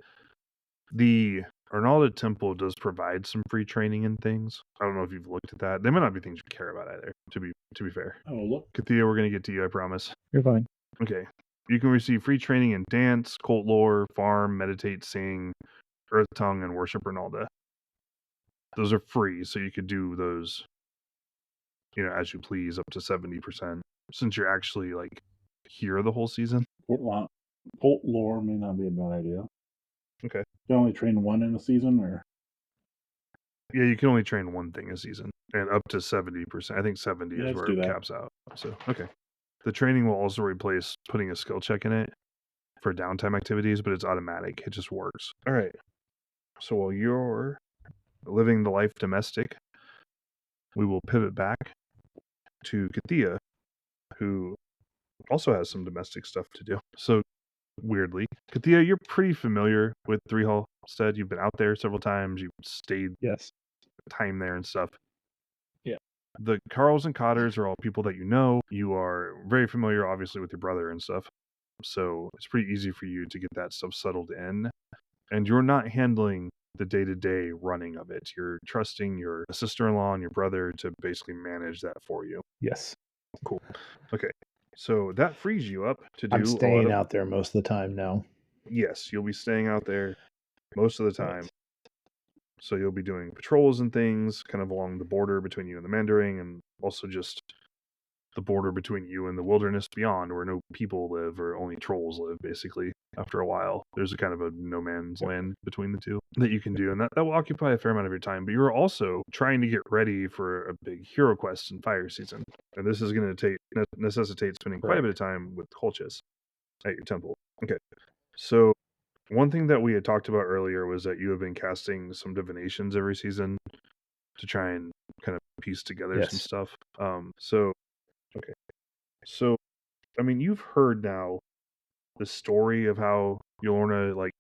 Speaker 1: the Arnalda Temple does provide some free training and things. I don't know if you've looked at that. They might not be things you care about either, to be fair.
Speaker 3: Oh, look.
Speaker 1: Kathea, we're going to get to you, I promise.
Speaker 2: You're fine.
Speaker 1: Okay. You can receive free training in dance, cult lore, farm, meditate, sing, earth tongue, and worship Arnalda. Those are free, so you could do those, as you please, up to 70%, since you're actually, here the whole season.
Speaker 3: Cult lore may not be a bad idea.
Speaker 1: Okay.
Speaker 3: You only train one in a season, or?
Speaker 1: Yeah, you can only train one thing a season, and up to 70%. I think 70 is where it caps out. So, okay. The training will also replace putting a skill check in it for downtime activities, but it's automatic. It just works. All right. So while you're living the life domestic, we will pivot back to Kathea, who also has some domestic stuff to do. So, weirdly, Kathea, you're pretty familiar with Three Hallstead. You've been out there several times. You've stayed time there and stuff.
Speaker 2: Yeah.
Speaker 1: The Carls and Cotters are all people that you know. You are very familiar, obviously, with your brother and stuff. So it's pretty easy for you to get that stuff settled in. And you're not handling the day-to-day running of it. You're trusting your sister-in-law and your brother to basically manage that for you.
Speaker 2: Yes.
Speaker 1: Cool. Okay. So that frees you up to do
Speaker 2: I'm staying out there most of the time now.
Speaker 1: Yes, you'll be staying out there most of the time. Right. So you'll be doing patrols and things kind of along the border between you and the Mandarin, and also just the border between you and the wilderness beyond, where no people live or only trolls live, basically. After a while, there's a kind of a no man's land between the two that you can do, and that will occupy a fair amount of your time. But you're also trying to get ready for a big hero quest in fire season, and this is going to necessitate spending quite a bit of time with Colchis at your temple. Okay, so one thing that we had talked about earlier was that you have been casting some divinations every season to try and kind of piece together some stuff. Okay. So, I mean, you've heard now the story of how Yolorna,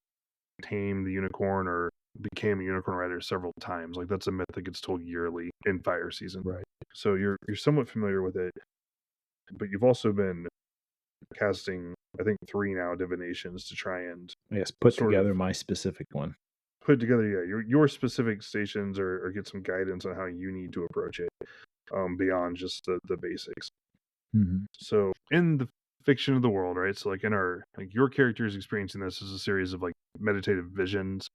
Speaker 1: tamed the unicorn or became a unicorn rider several times. That's a myth that gets told yearly in fire season.
Speaker 2: Right.
Speaker 1: So you're somewhat familiar with it, but you've also been casting, I think, 3 now divinations to try and
Speaker 2: put together my specific one.
Speaker 1: Put together, your specific stations or get some guidance on how you need to approach it, beyond just the basics.
Speaker 2: Mm-hmm.
Speaker 1: So in the fiction of the world, right? So in our your character is experiencing this as a series of meditative visions,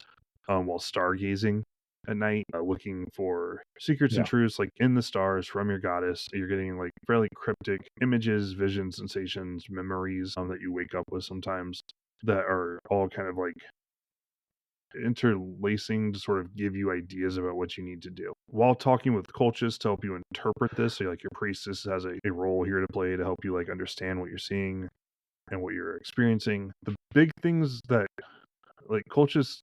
Speaker 1: while stargazing at night, looking for secrets and truths in the stars from your goddess. You're getting fairly cryptic images, visions, sensations, memories that you wake up with sometimes that are all kind of interlacing to sort of give you ideas about what you need to do. While talking with Colchis to help you interpret this, so your priestess has a role here to play to help you understand what you're seeing and what you're experiencing. The big things that Colchis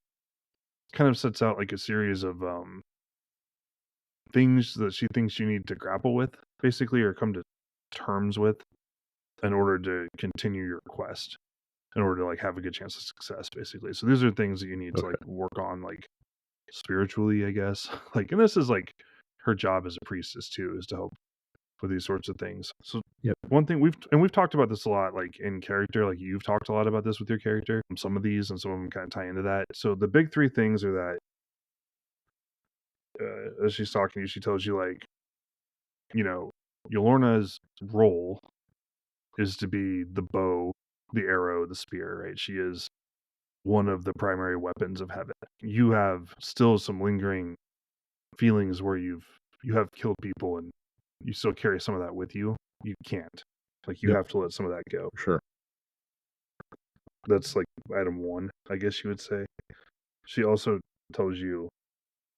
Speaker 1: kind of sets out a series of things that she thinks you need to grapple with, basically, or come to terms with in order to continue your quest, in order to have a good chance of success, basically. So these are things that you need to work on spiritually, I guess. And this is her job as a priestess too, is to help with these sorts of things. So one thing we've talked about this a lot, in character, you've talked a lot about this with your character. Some of these and some of them kind of tie into that. So the big 3 things are that as she's talking to you, she tells you Yolorna's role is to be the bow, the arrow, the spear, right? She is one of the primary weapons of heaven. You have still some lingering feelings where you have killed people and you still carry some of that with you. You can't. You have to let some of that go.
Speaker 2: Sure.
Speaker 1: That's item 1, I guess you would say. She also tells you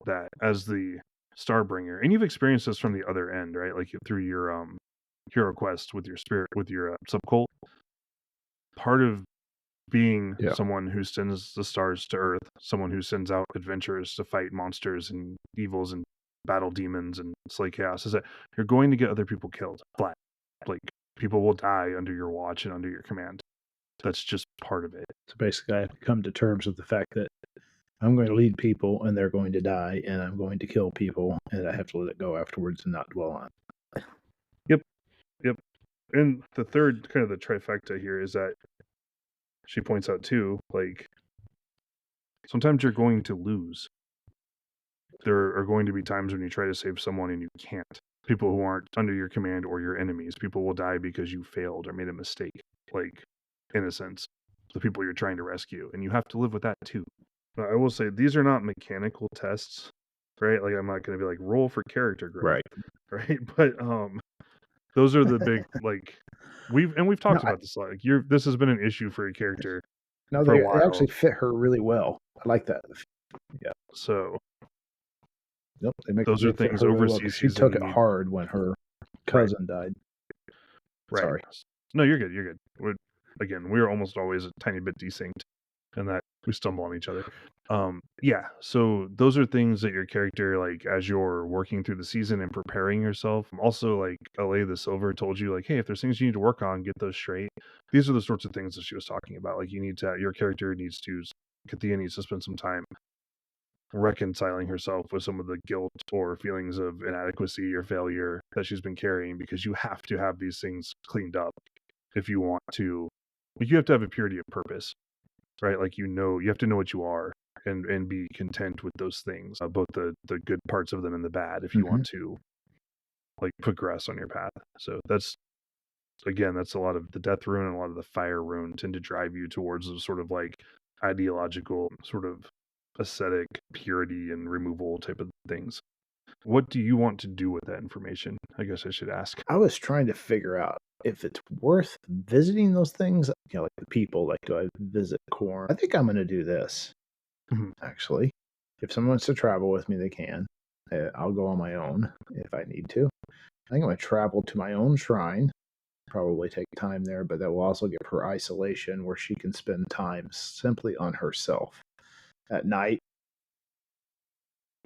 Speaker 1: that as the Starbringer, and you've experienced this from the other end, right? Through your hero quest with your spirit, with your subcult. Part of being someone who sends the stars to Earth, someone who sends out adventurers to fight monsters and evils and battle demons and slay chaos, is that you're going to get other people killed. Flat. People will die under your watch and under your command. That's just part of it.
Speaker 2: So basically, I have to come to terms with the fact that I'm going to lead people and they're going to die, and I'm going to kill people, and I have to let it go afterwards and not dwell on it.
Speaker 1: Yep. And the third kind of the trifecta here is that she points out too, like, sometimes you're going to lose. There are going to be times when you try to save someone and you can't. People who aren't under your command or your enemies. People will die because you failed or made a mistake. Like, in a sense, the people you're trying to rescue. And you have to live with that too. Now, I will say, these are not mechanical tests, right? Like, I'm not going to be like, roll for character growth. Right? But, those are the big, like, we've talked about this. Like, this has been an issue for a character for a while.
Speaker 2: They actually fit her really well. I like that. Yeah.
Speaker 1: So,
Speaker 2: Nope,
Speaker 1: those are things overseas.
Speaker 2: She took it hard when her cousin died.
Speaker 1: Right.
Speaker 2: Sorry.
Speaker 1: No, you're good. You're good. We're almost always a tiny bit desynced, and that we stumble on each other. Yeah. So those are things that your character, like, as you're working through the season and preparing yourself. Also, like, Alea the Silver told you, like, hey, if there's things you need to work on, get those straight. These are the sorts of things that she was talking about. Like, your character needs to, Kathea needs to spend some time reconciling herself with some of the guilt or feelings of inadequacy or failure that she's been carrying, because you have to have these things cleaned up if you want to. Like, you have to have a purity of purpose, right? Like, you have to know what you are and be content with those things, both the good parts of them and the bad, if you want to, like, progress on your path. So that's a lot of the death rune and a lot of the fire rune tend to drive you towards those sort of like ideological, sort of ascetic purity and removal type of things. What do you want to do with that information? I guess I should ask.
Speaker 2: I was trying to figure out if it's worth visiting those things. Like the people, like, do I visit Korn? I think I'm going to do this, actually. If someone wants to travel with me, they can. I'll go on my own if I need to. I think I'm going to travel to my own shrine. Probably take time there, but that will also give her isolation where she can spend time simply on herself at night,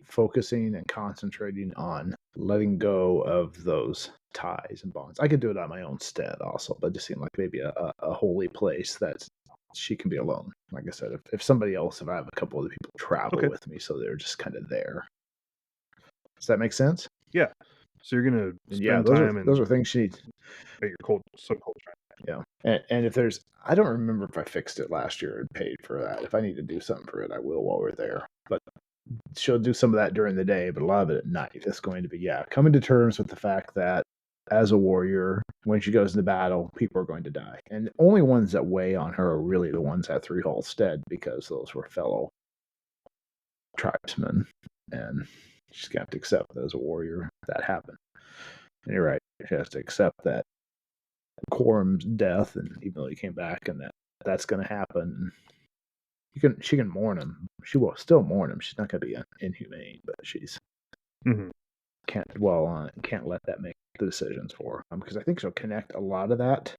Speaker 2: focusing and concentrating on letting go of those ties and bonds. I could do it on my own stead also, but it just seemed like maybe a holy place that she can be alone. Like I said, if somebody else, if I have a couple other people travel with me, so they're just kind of there. Does that make sense?
Speaker 1: Yeah. So you're gonna spend time
Speaker 2: those are things she needs.
Speaker 1: At your so-called shrine.
Speaker 2: Yeah. And if there's, I don't remember if I fixed it last year and paid for that. If I need to do something for it, I will while we're there. But she'll do some of that during the day, but a lot of it at night. It's going to be, coming to terms with the fact that as a warrior, when she goes into battle, people are going to die. And the only ones that weigh on her are really the ones at Three Hall Stead, because those were fellow tribesmen. And she's got to accept that as a warrior that happened. And you're right. She has to accept that Quorum's death, and even though he came back, and that's going to happen. She can mourn him. She will still mourn him. She's not going to be inhumane, but she's can't dwell on it. Can't let that make the decisions for her, because I think she'll connect a lot of that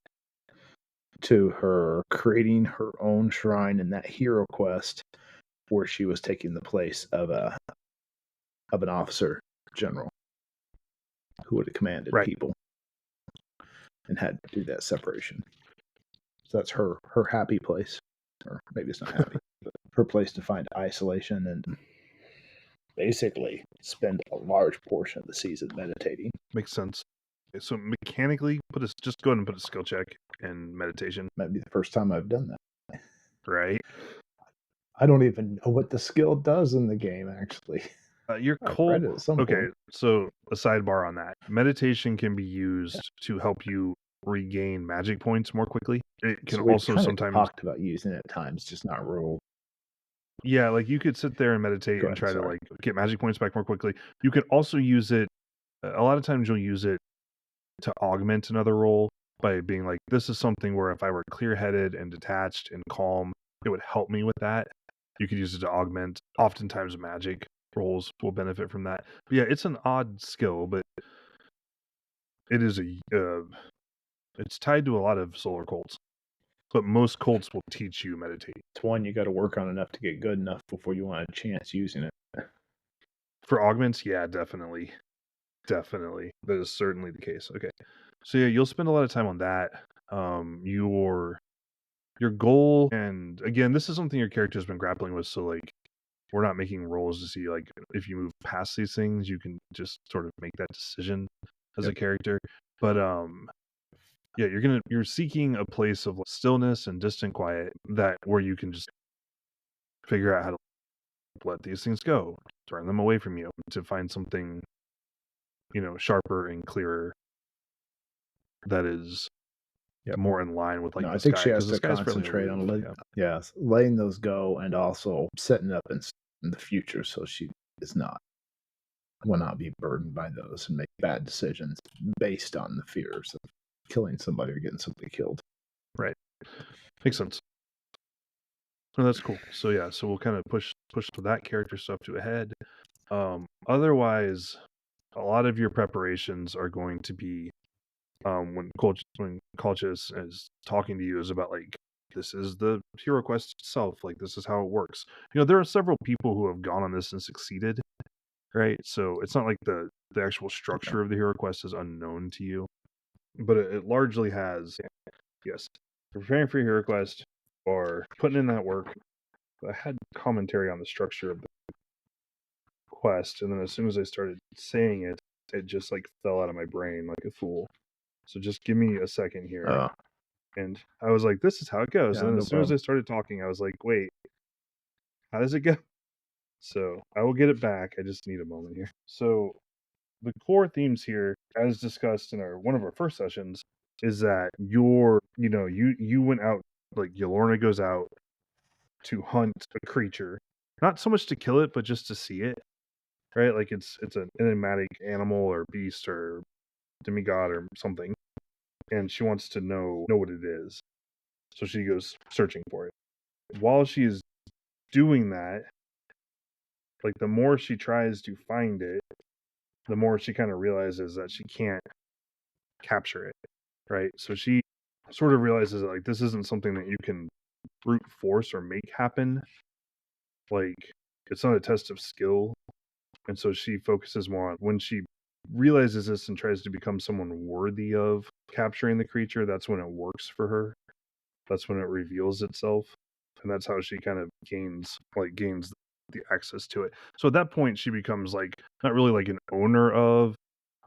Speaker 2: to her creating her own shrine in that hero quest, where she was taking the place of an officer general who would have commanded people and had to do that separation. So that's her happy place, or maybe it's not happy, but her place to find isolation and basically spend a large portion of the season meditating.
Speaker 1: Makes sense. So mechanically, just go ahead and put a skill check in meditation.
Speaker 2: Might be the first time I've done that.
Speaker 1: Right.
Speaker 2: I don't even know what the skill does in the game, actually.
Speaker 1: You're cold. Okay, so a sidebar on that. Meditation can be used to help you regain magic points more quickly. It can also sometimes
Speaker 2: talked about using it at times, just not rule.
Speaker 1: Yeah, like you could sit there and meditate and try to like get magic points back more quickly. You can also use it. A lot of times you'll use it to augment another role by being like, this is something where if I were clear-headed and detached and calm, it would help me with that. You could use it to augment. Oftentimes magic roles will benefit from that. But yeah, it's an odd skill, but it is it's tied to a lot of solar cults. But most cults will teach you meditate.
Speaker 2: It's one you got to work on enough to get good enough before you want a chance using it.
Speaker 1: For augments, yeah, definitely. That is certainly the case. Okay. So yeah, you'll spend a lot of time on that. Your goal, and again, this is something your character has been grappling with. So like, we're not making rolls to see like if you move past these things, you can just sort of make that decision as a character. But yeah, you're seeking a place of stillness and distant quiet that where you can just figure out how to let these things go, turn them away from you to find something, sharper and clearer that is more in line with like
Speaker 2: No,
Speaker 1: the
Speaker 2: I think
Speaker 1: sky,
Speaker 2: she has
Speaker 1: because the
Speaker 2: to
Speaker 1: sky's fairly
Speaker 2: concentrate on
Speaker 1: aloof.
Speaker 2: letting those go and also setting up in the future so she will not be burdened by those and make bad decisions based on the fears of killing somebody or getting somebody killed.
Speaker 1: Right. Makes sense. No, that's cool. So yeah, so we'll kind of push that character stuff to a head. Otherwise, a lot of your preparations are going to be when Colchis is talking to you is about like, this is the hero quest itself, like this is how it works. There are several people who have gone on this and succeeded, right? So it's not like the actual structure of the hero quest is unknown to you, but it largely has. Yes, preparing for your hero quest or putting in that work. I had commentary on the structure of the quest, and then as soon as I started saying it, it just like fell out of my brain like a fool. So just give me a second here. And I was like, this is how it goes. And then as soon as I started talking, I was like, wait, how does it go? So I will get it back. I just need a moment here. So the core themes here, as discussed in one of our first sessions, is that you went out, like Yolorna goes out to hunt a creature, not so much to kill it, but just to see it, right? Like it's an enigmatic animal or beast or demigod or something, and she wants to know what it is. So she goes searching for it. While she is doing that, like the more she tries to find it, the more she kind of realizes that she can't capture it, right? So she sort of realizes that like this isn't something that you can brute force or make happen. Like it's not a test of skill. And so she focuses more on when she realizes this and tries to become someone worthy of capturing the creature, that's when it works for her. That's when it reveals itself. And that's how she kind of gains the access to it. So at that point she becomes like not really like an owner of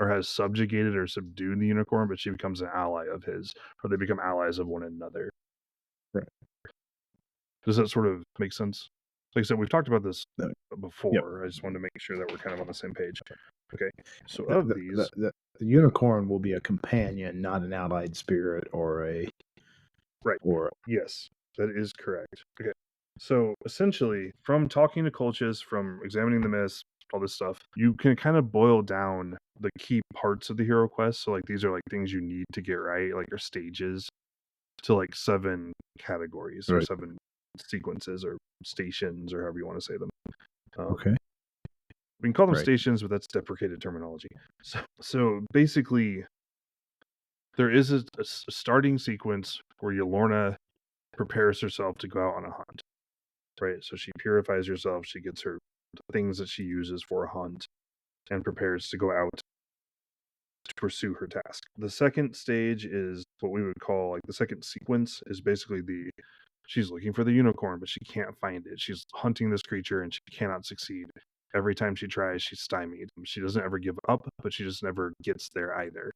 Speaker 1: or has subjugated or subdued the unicorn, but she becomes an ally of his, or they become allies of one another.
Speaker 2: Right.
Speaker 1: Does that sort of make sense? Like I said, we've talked about this before.
Speaker 2: Yep.
Speaker 1: I just wanted to make sure that we're kind of on the same page. Okay. So
Speaker 2: the unicorn will be a companion, not an allied spirit or a
Speaker 1: right. Or yes, that is correct. Okay. So essentially, from talking to Colchis, from examining the myths, all this stuff, you can kind of boil down the key parts of the hero quest. So like these are like things you need to get right, like your stages, to like 7 categories or 7 sequences or stations or however you want to say them.
Speaker 2: Okay.
Speaker 1: We can call them stations, but that's deprecated terminology. So basically, there is a starting sequence where Yolorna prepares herself to go out on a hunt. Right, so she purifies herself. She gets her things that she uses for a hunt, and prepares to go out to pursue her task. The second stage is what we would call like the second sequence is basically she's looking for the unicorn, but she can't find it. She's hunting this creature and she cannot succeed. Every time she tries, she's stymied. She doesn't ever give up, but she just never gets there either.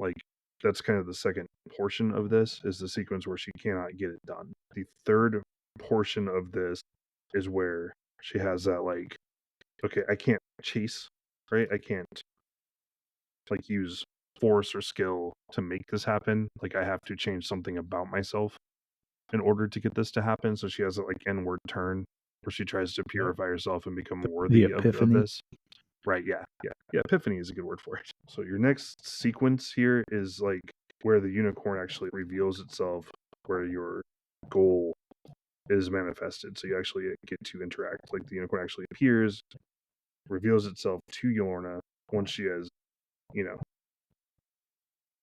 Speaker 1: Like that's kind of the second portion of this is the sequence where she cannot get it done. The third portion of this is where she has that like, okay, I can't chase, right? I can't like use force or skill to make this happen. Like I have to change something about myself in order to get this to happen. So she has that like inward turn where she tries to purify herself and become worthy of this. Right, yeah. Epiphany is a good word for it. So your next sequence here is like where the unicorn actually reveals itself, where your goal is manifested. So you actually get to interact. Like the unicorn actually appears, reveals itself to Yolorna once she has,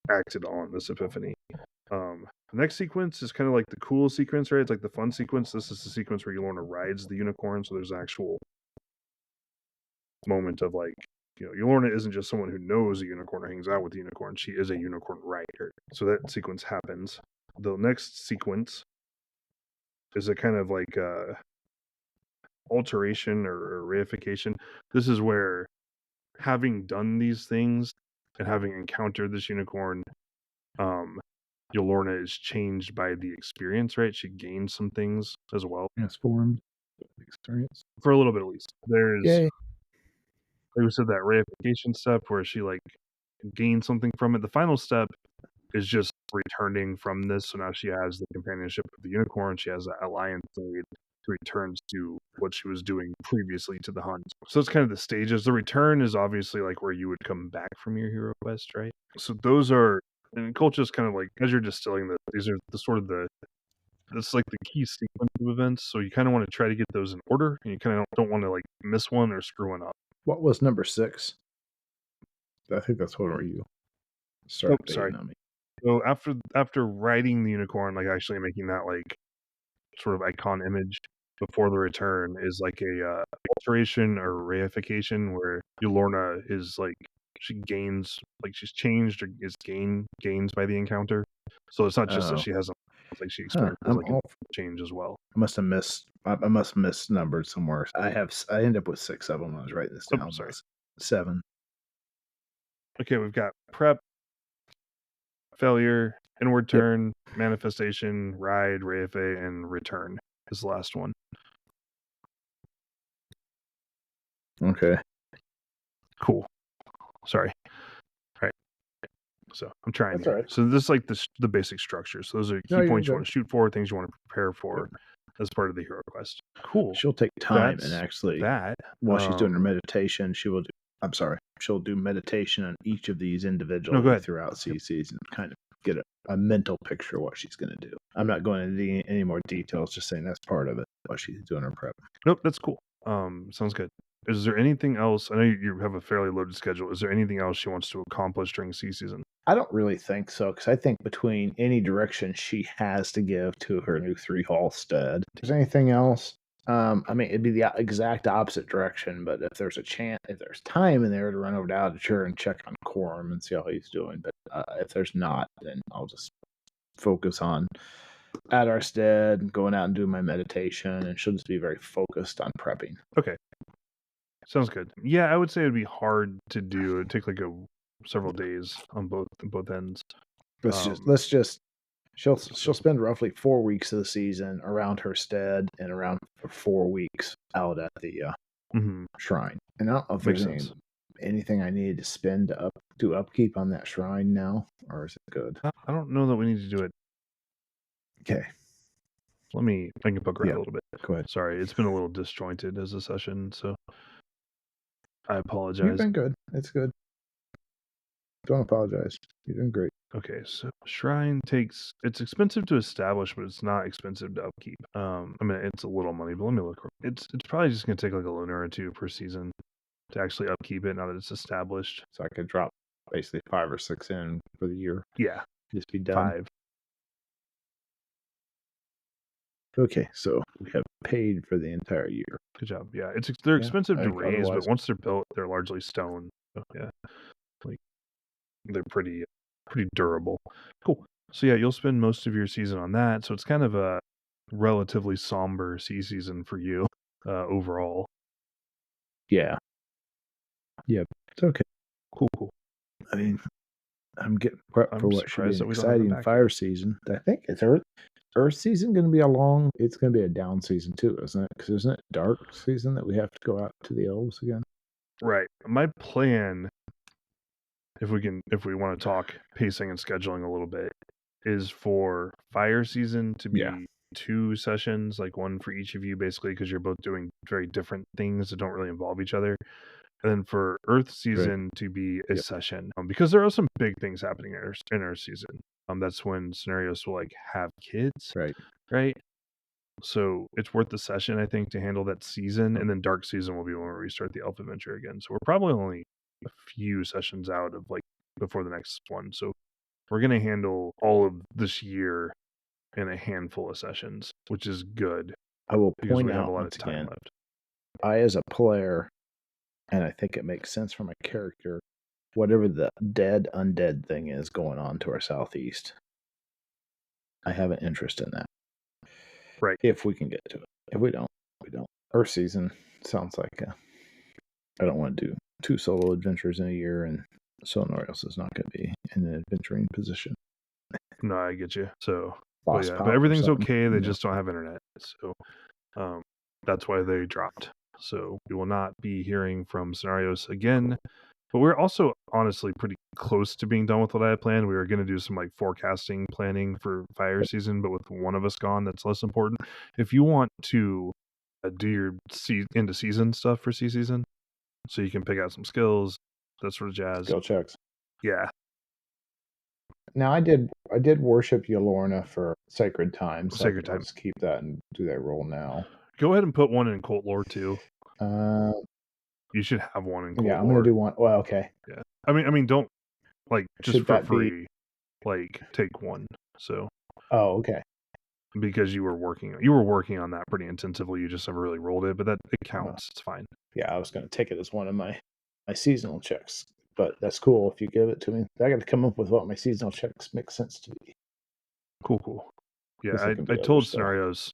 Speaker 1: acted on this epiphany. The next sequence is kind of like the cool sequence, right? It's like the fun sequence. This is the sequence where Yolorna rides the unicorn, so there's an actual moment of like Yolorna isn't just someone who knows a unicorn or hangs out with a unicorn. She is a unicorn rider. So that sequence happens. The next sequence is a kind of like alteration or reification. This is where, having done these things and having encountered this unicorn, Yolorna is changed by the experience, right? She gains some things as well.
Speaker 2: Transformed experience.
Speaker 1: For a little bit at least. There's,
Speaker 2: Yay.
Speaker 1: like we said, that reification step where she like gains something from it. The final step is just returning from this. So now she has the companionship of the unicorn. She has that alliance aid. Returns to what she was doing previously to the hunt. So it's kind of the stages. The return is obviously like where you would come back from your hero quest, right? So those are, and culture is kind of like, as you're distilling this, these are the sort of that's like the key sequence of events. So you kind of want to try to get those in order, and you kind of don't want to like miss one or screw one up.
Speaker 2: What was number 6? I think that's what you started
Speaker 1: sorry.
Speaker 2: on me.
Speaker 1: So after riding the unicorn, like actually making that like sort of icon image before the return, is like a alteration or reification where Yolorna is like, she gains, like she's changed or is gains by the encounter. So it's not just that she has it's like she experiences like a change as well.
Speaker 2: I must have misnumbered somewhere. I end up with 6 of them when I was writing this down.
Speaker 1: Sorry.
Speaker 2: 7.
Speaker 1: Okay, we've got prep, failure, inward turn, manifestation, ride, reife, and return is the last one.
Speaker 2: Okay.
Speaker 1: Cool. Sorry. Right. So I'm trying.
Speaker 2: That's all right.
Speaker 1: So this is like the basic structure. So those are key points you want to shoot for, things you want to prepare for as part of the hero quest. Cool.
Speaker 2: She'll take time and actually while she's doing her meditation, she'll do meditation on each of these individuals throughout season, kind of get a mental picture of what she's going to do. I'm not going into any more details, just saying that's part of it while she's doing her prep.
Speaker 1: Nope, that's cool. Sounds good. Is there anything else? I know you have a fairly loaded schedule. Is there anything else she wants to accomplish during season?
Speaker 2: I don't really think so, because I think between any direction she has to give to her new 3 Halstead, if there's anything else, I mean, it'd be the exact opposite direction, but if there's time in there to run over to Aldature and check on Quorum and see how he's doing, but if there's not, then I'll just focus on Adarstead, going out and doing my meditation, and she'll just be very focused on prepping.
Speaker 1: Okay. Sounds good. Yeah, I would say it'd be hard to do. It'd take like several days on both ends.
Speaker 2: She'll spend roughly 4 weeks of the season around her stead and around 4 weeks out at the shrine. And I don't know if there's anything I need to spend to do upkeep on that shrine now, or is it good?
Speaker 1: I don't know that we need to do it.
Speaker 2: Okay.
Speaker 1: I can poke around a little bit.
Speaker 2: Go ahead.
Speaker 1: Sorry, it's been a little disjointed as a session, so I apologize.
Speaker 2: You've been good. It's good. Don't apologize. You're doing great.
Speaker 1: Okay, so shrine it's expensive to establish, but it's not expensive to upkeep. I mean, it's a little money, but let me look. It's probably just gonna take like a lunar or 2 per season to actually upkeep it now that it's established.
Speaker 2: So I could drop basically 5 or 6 in for the year.
Speaker 1: Yeah,
Speaker 2: just be done.
Speaker 1: 5.
Speaker 2: Okay, so we have paid for the entire year.
Speaker 1: Good job. Yeah, they're expensive to raise, but once they're built, they're largely stone. So, yeah, like they're pretty durable. Cool. So yeah, you'll spend most of your season on that. So it's kind of a relatively somber season for you overall.
Speaker 2: Yeah. Yep. It's okay.
Speaker 1: Cool.
Speaker 2: I mean, I'm getting prepped for what should be an exciting fire season. I think it's Earth season going to be it's going to be a down season too, isn't it? Because isn't it dark season that we have to go out to the elves again?
Speaker 1: Right. My plan, if we want to talk pacing and scheduling a little bit, is for fire season to be 2 sessions, like 1 for each of you, basically, because you're both doing very different things that don't really involve each other. And then for Earth season to be a session, because there are some big things happening in Earth season. That's when Soinnarios will like have kids, right? So it's worth the session, I think, to handle that season, and then dark season will be when we restart the elf adventure again. So we're probably only a few sessions out of like before the next one. So we're gonna handle all of this year in a handful of sessions, which is good.
Speaker 2: I will
Speaker 1: because
Speaker 2: point
Speaker 1: we have
Speaker 2: out
Speaker 1: a lot
Speaker 2: once
Speaker 1: of time
Speaker 2: again,
Speaker 1: left.
Speaker 2: I, as a player, And I think it makes sense for my character, whatever the dead, undead thing is going on to our southeast. I have an interest in that.
Speaker 1: Right.
Speaker 2: If we can get to it. If we don't, we don't. Earth season sounds like I don't want to do 2 solo adventures in a year, and Soinnarios is not going to be in an adventuring position.
Speaker 1: No, I get you. So,
Speaker 2: Boss
Speaker 1: but
Speaker 2: pop or
Speaker 1: everything's
Speaker 2: something,
Speaker 1: okay. They
Speaker 2: you know.
Speaker 1: just don't have internet. So, that's why they dropped. So we will not be hearing from Soinnarios again. But we're also honestly pretty close to being done with what I had planned. We were going to do some like forecasting planning for fire season, but with one of us gone, that's less important. If you want to do your end of season stuff for season, so you can pick out some skills, that sort of jazz.
Speaker 2: Skill checks.
Speaker 1: Yeah.
Speaker 2: Now I did worship Yolorna for Sacred Time, so
Speaker 1: Sacred
Speaker 2: I'll
Speaker 1: Time.
Speaker 2: just keep that and do that roll now.
Speaker 1: Go ahead and put one in Cult Lore too.
Speaker 2: Uh,
Speaker 1: You should have one in Cult
Speaker 2: yeah,
Speaker 1: Lore.
Speaker 2: I'm gonna do one. Well, okay.
Speaker 1: Yeah. I mean, don't like just
Speaker 2: Should
Speaker 1: for
Speaker 2: that be-
Speaker 1: free. Like take one. So.
Speaker 2: Oh, okay.
Speaker 1: Because you were working on that pretty intensively. You just never really rolled it, but that it counts. It's fine.
Speaker 2: Yeah, I was gonna take it as one of my seasonal checks, but that's cool if you give it to me. I got to come up with what my seasonal checks make sense to be.
Speaker 1: Cool. Yeah,
Speaker 2: Guess I can do
Speaker 1: I
Speaker 2: other
Speaker 1: told
Speaker 2: stuff.
Speaker 1: Scenarios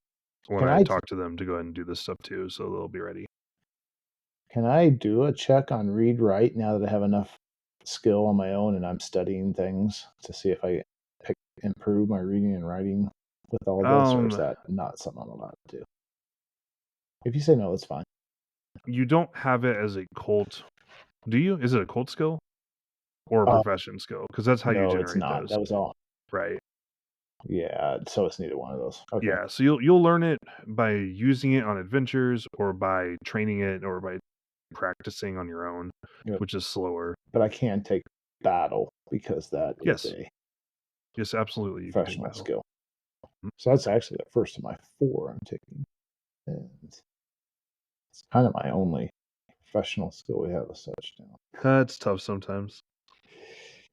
Speaker 1: when
Speaker 2: Can
Speaker 1: I
Speaker 2: I-
Speaker 1: talked to them to go ahead and do this stuff too, so they'll be ready.
Speaker 2: Can I do a check on read write now that I have enough skill on my own and I'm studying things to see if I improve my reading and writing with all this, or is that not something I'm allowed to do? If you say no, it's fine.
Speaker 1: You don't have it as a cult, do you? Is it a cult skill or a profession skill? Because that's how you
Speaker 2: No,
Speaker 1: generate
Speaker 2: it's not.
Speaker 1: those.
Speaker 2: That was all.
Speaker 1: Right.
Speaker 2: Yeah, so it's neither one of those. Okay.
Speaker 1: Yeah, so you'll learn it by using it on adventures or by training it or by practicing on your own,
Speaker 2: Yep.
Speaker 1: which is slower.
Speaker 2: But I can take battle because that is a
Speaker 1: Yes, absolutely. You can take
Speaker 2: professional
Speaker 1: battle.
Speaker 2: skill. So that's actually the first of my 4 I'm taking. And it's kind of my only professional skill we have as such now.
Speaker 1: That's tough sometimes.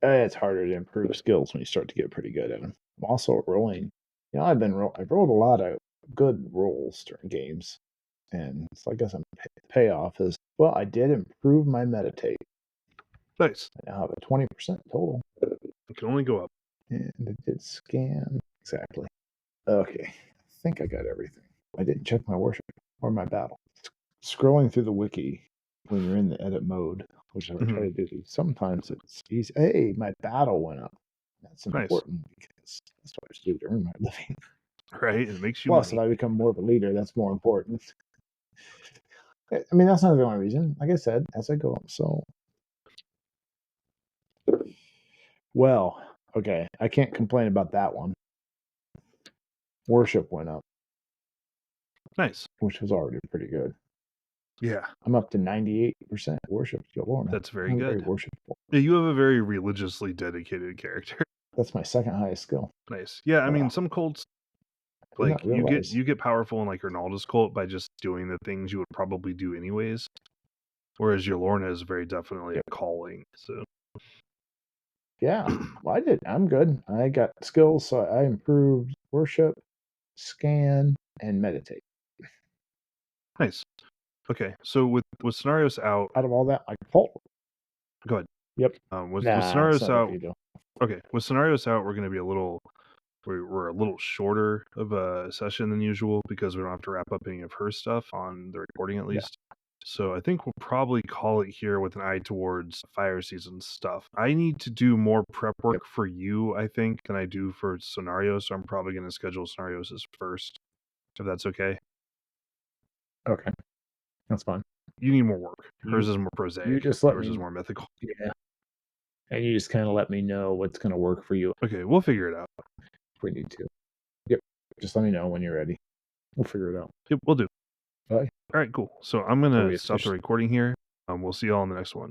Speaker 2: It's harder to improve skills when you start to get pretty good at them. I'm also rolling. You know, I've rolled a lot of good rolls during games, and so I guess the payoff is, well, I did improve my meditate.
Speaker 1: Nice.
Speaker 2: I now have a 20% total.
Speaker 1: It can only go up.
Speaker 2: And it did scan. Exactly. Okay. I think I got everything. I didn't check my worship or my battle. Scrolling through the wiki when you're in the edit mode, which I try to do, sometimes it's easy. Hey, my battle went up. That's important because that's what I do to earn my living.
Speaker 1: Right? It makes you
Speaker 2: Plus,
Speaker 1: money.
Speaker 2: if I become more of a leader, that's more important. I mean, that's not the only reason. Like I said, as I go up, so. Well, okay. I can't complain about that one. Worship went up.
Speaker 1: Nice.
Speaker 2: Which was already pretty good.
Speaker 1: Yeah.
Speaker 2: I'm up to 98% worship.
Speaker 1: That's very
Speaker 2: I'm
Speaker 1: good.
Speaker 2: very worshipful.
Speaker 1: Yeah, you have a very religiously dedicated character.
Speaker 2: That's my second highest skill.
Speaker 1: Nice. Yeah, I mean, some cults, like you get powerful in like Ronaldo's cult by just doing the things you would probably do anyways. Whereas your Lorna is very definitely a calling. So
Speaker 2: yeah, well, I'm good. I got skills, so I improved worship, scan, and meditate.
Speaker 1: Nice. Okay, so with Scenarios out
Speaker 2: of all that, I cult.
Speaker 1: Go ahead.
Speaker 2: Yep.
Speaker 1: With Scenarios out. Okay, with Scenarios out, we're going to be we're a little shorter of a session than usual because we don't have to wrap up any of her stuff on the recording at least. Yeah. So I think we'll probably call it here with an eye towards fire season stuff. I need to do more prep work for you, I think, than I do for Scenarios. So I'm probably going to schedule Scenarios as first, if that's okay.
Speaker 2: Okay, that's fine.
Speaker 1: You need more work. Hers is more prosaic. Yours is more mythical.
Speaker 2: Yeah. And you just kind of let me know what's going to work for you.
Speaker 1: Okay, we'll figure it out.
Speaker 2: If we need to. Yep. Just let me know when you're ready. We'll figure it out.
Speaker 1: Yep, we'll do.
Speaker 2: Bye.
Speaker 1: All right, cool. So I'm going to stop the recording here. We'll see you all in the next one.